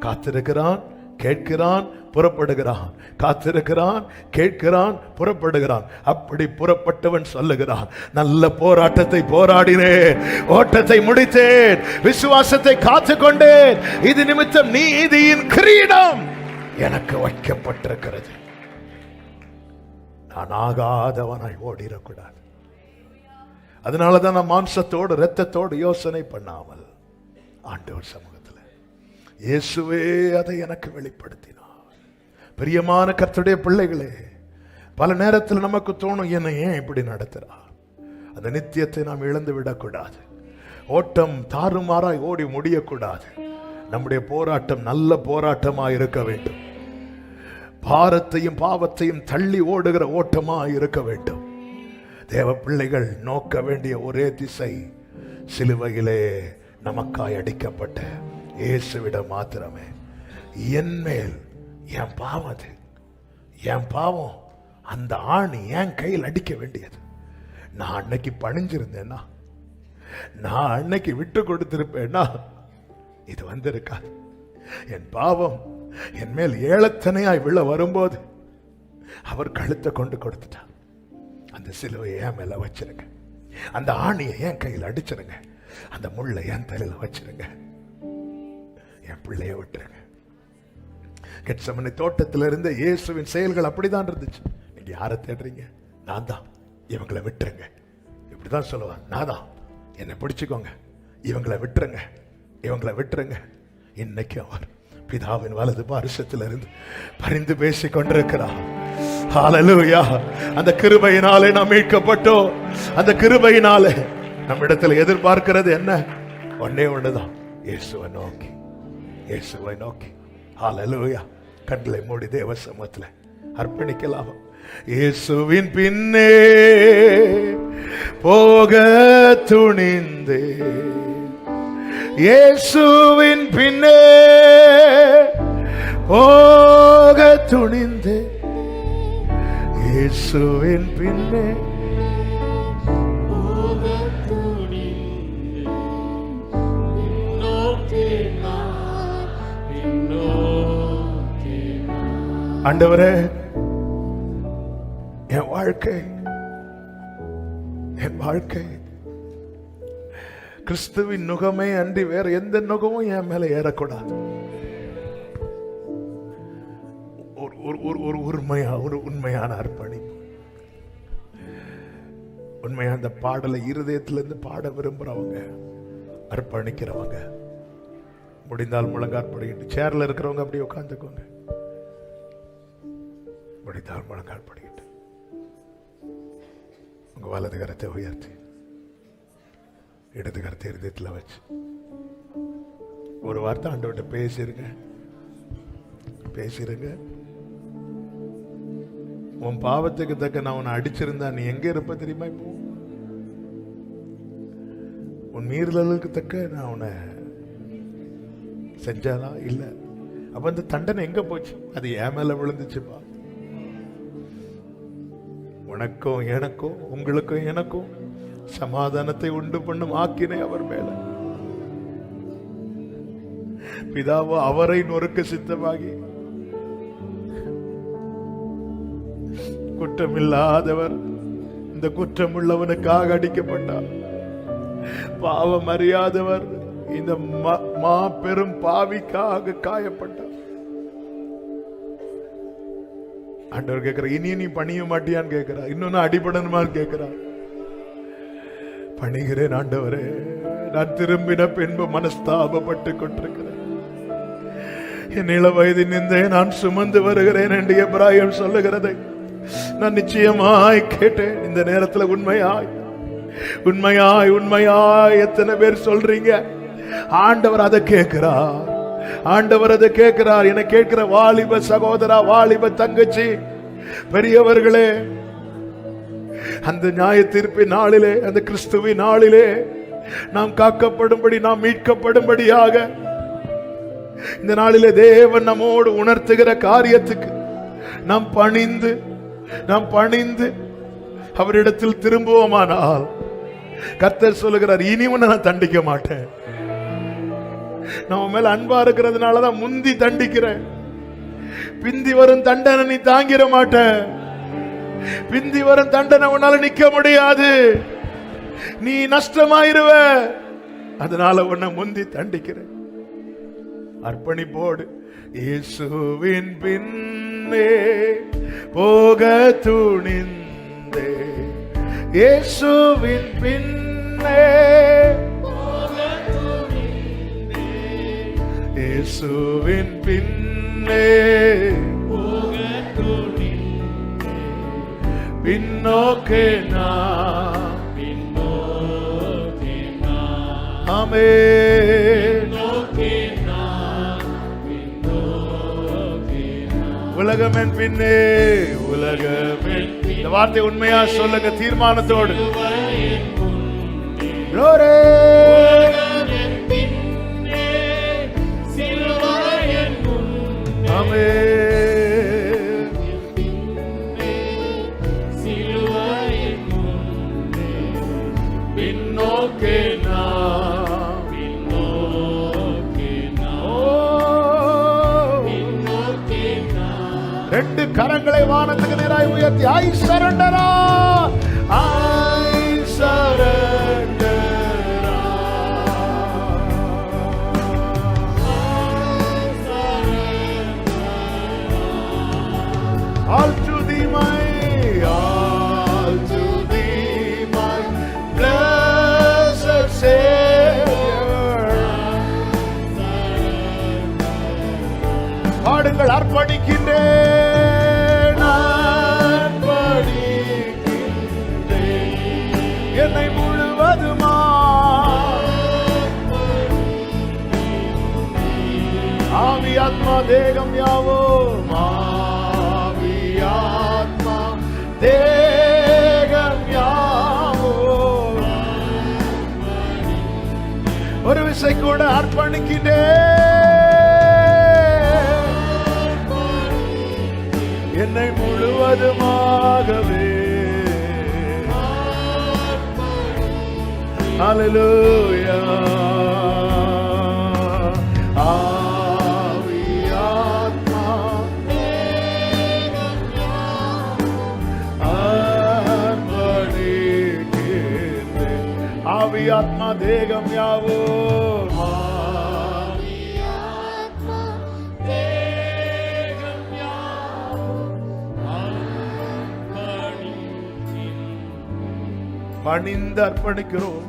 காத்திருக்கிறான், கேட்கிறான், புறப்படுகிறான், காத்திருக்கிறான், கேட்கிறான், புறப்படுகிறான். அப்படி புறப்பட்டவன் சொல்லுகிறான், நல்ல போராட்டத்தை போராடினேன், ஓட்டத்தை முடித்தேன், விசுவாசத்தை காத்துக்கொண்டேன், இது நிமித்தம் நீதியின் கிரீடம் எனக்கு வைக்கப்பட்டிருக்கிறது. நான் ஆகாதவனாய் ஓடிடக்கூடாது. அதனாலதான் நான் மாம்சத்தோடு இரத்தத்தோடு யோசனை பண்ணாமல் ஆண்டவர் சமூகத்தில் இயேசுவே அதை எனக்கு வெளிப்படுத்தினார். பிரியமான கர்த்தருடைய பிள்ளைகளே, பல நேரத்தில் நமக்கு தோணும், என்னை ஏன் இப்படி நடத்துறார்? அந்த நித்தியத்தை நாம் இழந்து விடக்கூடாது. ஓட்டம் தாறுமாறாய் ஓடி முடியக்கூடாது. நம்முடைய போராட்டம் நல்ல போராட்டமாய் இருக்க வேண்டும். பாரத்தையும் பாவத்தையும் தள்ளி ஓடுகிற ஓட்டமாய் இருக்க வேண்டும். தேவ பிள்ளைகள் நோக்க வேண்டிய ஒரே திசை சிலுவையிலே நமக்காய் அடிக்கப்பட்ட இயேசுவிடம் மாத்திரமே. என் மேல் என் பாவம், அது என் பாவம், அந்த ஆணி என் கையில் அடிக்க வேண்டியது. நான் அன்னைக்கு பணிஞ்சிருந்தேன்னா, நான் அன்னைக்கு விட்டு கொடுத்திருப்பேன்னா இது வந்திருக்காது. என் பாவம் என் மேல் ஏளத்தனையாய் விழ வரும்போது அவர் கழுத்தை கொண்டு கொடுத்துட்டார். அந்த சிலுவையை என் மேல வச்சிருங்க, அந்த ஆணியை என் கையில் அடிச்சிருங்க, அந்த முள்ளை என் தலையில வச்சிருங்க, என் பிள்ளைய விட்டுருங்க. கெத்செமனே தோட்டத்தில் இருந்த இயேசுவின் செயல்கள் அப்படிதான் இருந்துச்சு. நீங்க யாரை தேடுறீங்க? நான் தான், இவங்களை விட்டுருங்க. இப்படிதான் சொல்லுவாங்க, நான் தான், என்னை பிடிச்சுக்கோங்க, இவங்களை விட்டுருங்க, இவங்களை விட்டுருங்க. இன்னைக்கு அவர் பிதாவின் வலது பாரிசத்தில் இருந்து பரிந்து பேசிக் கொண்டிருக்கிறார். ஹல்லேலூயா. அந்த கிருபையினாலே நாம் மீட்கப்பட்டோம். அந்த கிருபையினாலே நம்மிடத்தில் எதிர்பார்க்கிறது என்ன? ஒன்னே ஒண்ணுதான், இயேசுவை நோக்கி, இயேசுவை நோக்கி. ஹல்லேலூயா. கண்களை மூடி தேவ சமூகத்தில் அர்ப்பணிக்கலாம். இயேசுவின் பின்னே போக துணிந்தே, இயேசுவின் பின்னே போக துணிந்தே, இயேசுவின் பின்னே ஆண்டவரே, என் வாழ்க்கை, என் வாழ்க்கை கிறிஸ்துவின் நுகமே அன்றி வேற எந்த நுகமும் என் மேல ஏறக்கூடாது. ஒரு உண்மையான அர்ப்பணிப்பு, உண்மையான அந்த பாடலை இருதயத்திலிருந்து பாட விரும்புறவங்க, அர்ப்பணிக்கிறவங்க, முடிந்தால் முழங்கால் படிக்கிட்டு, சேர்ல இருக்கிறவங்க அப்படியே உட்காந்துக்கோங்க, முடிந்தால் முழங்கால் படிக்கிட்டு உங்க வலது கரத்தை உயர்த்தி இடது கரத்தை இருதயத்தில் வச்சு ஒரு வார்த்தை ஆண்டவர்கிட்ட பேசிருங்க, பேசிருங்க. உன் பாவத்துக்கு தக்க நான் உன்னை அடிச்சிருந்தா நீ எங்க இருப்ப தெரியுமா? இப்போ உன் மீறலுக்கு தக்க நான் உன்னை செஞ்சானா? இல்ல. அப்ப அந்த தண்டனை எங்க போச்சு? அது என் மேல விழுந்துச்சுப்பா. உனக்கும் எனக்கும், உங்களுக்கும் எனக்கும் சமாதானத்தை உண்டு பண்ணும் ஆக்கினை அவர் மேல. பிதாவோ அவரை நொறுக்க சித்தமாகி, குற்றமில்லாதவர் இந்த குற்றம் உள்ளவனுக்காக அடிக்கப்பட்டார். பாவம் அறியாதவர் இந்த மாபெரும் பாவிக்காக காயப்பட்டார். ஆண்டவர் கேட்கிற, இனி நீ பணிய மாட்டியான்னு கேட்கிறார். இன்னொன்னு அடிபடணுமான்னு கேட்கிறார். பணிகிறேன் ஆண்டவரே, நான் திரும்பின பின்பு மனஸ்தாபப்பட்டு கொண்டிருக்கிறேன். என் இள வயதில் நின்றே நான் சுமந்து வருகிறேன் என்று எபிராயர் சொல்லுகிறதை நான் நிச்சயமாய் கேட்டேன். இந்த நேரத்தில் உண்மையாய் உண்மையாய் உண்மையாய் எத்தனை பேர் சொல்றீங்க? ஆண்டவர் அதை கேட்கிறார். ஆண்டவர் அதை கேட்கிறார். என கேட்கிற வாலிப சகோதரா, வாலிப தங்கச்சி, பெரியவர்களே, அந்த நியாய தீர்ப்பின் நாளிலே, அந்த கிறிஸ்துவின் நாளிலே நாம் காக்கப்படும்படி, நாம் மீட்கப்படும்படியாக இந்த நாளிலே தேவன் நம்மோடு உணர்த்துகிற காரியத்துக்கு நாம் பணிந்து அவரிடத்தில் திரும்புவோமானால், கர்த்தர் சொல்லுகிறார், இனி உன்னை நான் தண்டிக்க மாட்டேன். நம்ம மேல அன்பா இருக்கிறதுனாலதான் முந்தி தண்டிக்கிறேன். பிந்தி வரும் தண்டனை நீ தாங்கிட மாட்ட. பிந்தி வரும் தண்டனை உன்னால நிக்க முடியாது. நீ நஷ்டமாயிருவ. அதனால உன்னை முந்தி தண்டிக்கிறேன். அர்ப்பணிப்போடு இயேசுவின் பின்னே போக துணிந்தே, இயேசுவின் பின்னே இயேசுவின் பின்னே பின்னோக்கே நான் ஆமென். உலகமென் பின்னே உலகமென். இந்த வார்த்தை உண்மையா சொல்லுங்க தீர்மானத்தோடு. Glory. ரெண்டு கரங்களை வானத்துக்கு நேராய் உயர்த்தி ஐ சரண்டரா, ஐ சரண்டரா, all to thee my, all to thee my blessed Savior. பாடுங்கள் அர்ப்பணிக்கின்றேன், என்னை முழுவதுமா ஆவி ஆத்மா தேகம் யாவோ, ஆவி ஆத்மா தேகம் யாவோ. ஒரு விசை கூட அர்ப்பணிக்கின்றேன், என்னை முழுவதுமாகவே. Hallelujah. ஆவி ஆத்மா அர்ப்பணிக்கின்றேன், ஆவி ஆத்மா தேகம் யாவோ, பணிந்து அர்ப்பணிக்கிறோம்.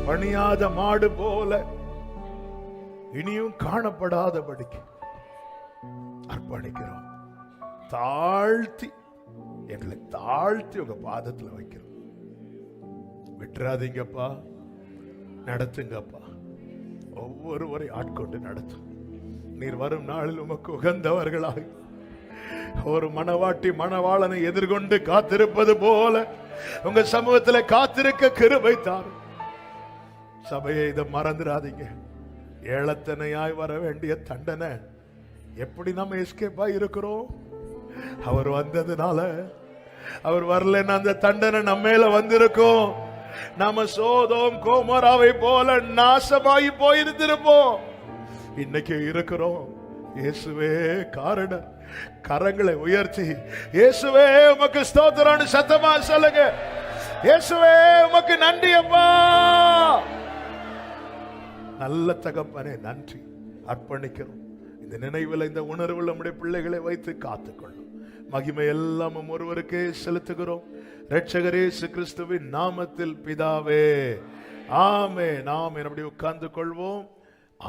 பணியாத மாடு போல இனியும் காணப்படாதபடிக்கு அர்ப்பணிக்கிறோம். தாழ்த்தி எங்களை தாழ்த்தி உங்க பாதத்துல வைக்கிறோம். விட்டுறாதீங்கப்பா, நடத்துங்கப்பா. ஒவ்வொருவரை ஆட்கொண்டு நடத்தும். நீர் வரும் நாளில் உமக்கு உகந்தவர்களாக ஒரு மணவாட்டி மணவாளனை எதிர்கொண்டு காத்திருப்பது போல உங்க சமூகத்துல காத்திருக்க கிருபை தாரும். சபையை இதை மறந்துடாதீங்க. ஏளத்தனையாய் வர வேண்டிய தண்டனை எப்படி நம்ம எஸ்கேப்பா இருக்கிறோம்? அவர் வந்ததுனால. அவர் வரலன்னா அந்த தண்டனை நம்ம மேல வந்திருக்கும். நாம சோதோம் கோமராவை போல நாசமாகி போயிருந்திருப்போம். இன்னைக்கு இருக்கிறோம். இயேசுவே காரணம். கரங்களை உயர்த்தி இயேசுவே உமக்கு ஸ்தோத்திரம்னு சத்தமா சொல்லுங்க. இயேசுவே உமக்கு நன்றி அப்பா. நல்ல தகப்பனே நன்றி. அர்ப்பணிக்கிறோம். இந்த நினைவில் இந்த உணர்வில் நம்முடைய பிள்ளைகளை வைத்து காத்துக்கொள்ளும். மகிமை எல்லாம் ஒருவருக்கே செலுத்துகிறோம். இரட்சகர் இயேசு கிறிஸ்துவின் நாமத்தில் பிதாவே ஆமென். நாம் என்னபடி உட்கார்ந்து கொள்வோம்.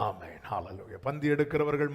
ஆமென். ஹல்லேலூயா. பந்தி எடுக்கிறவர்கள்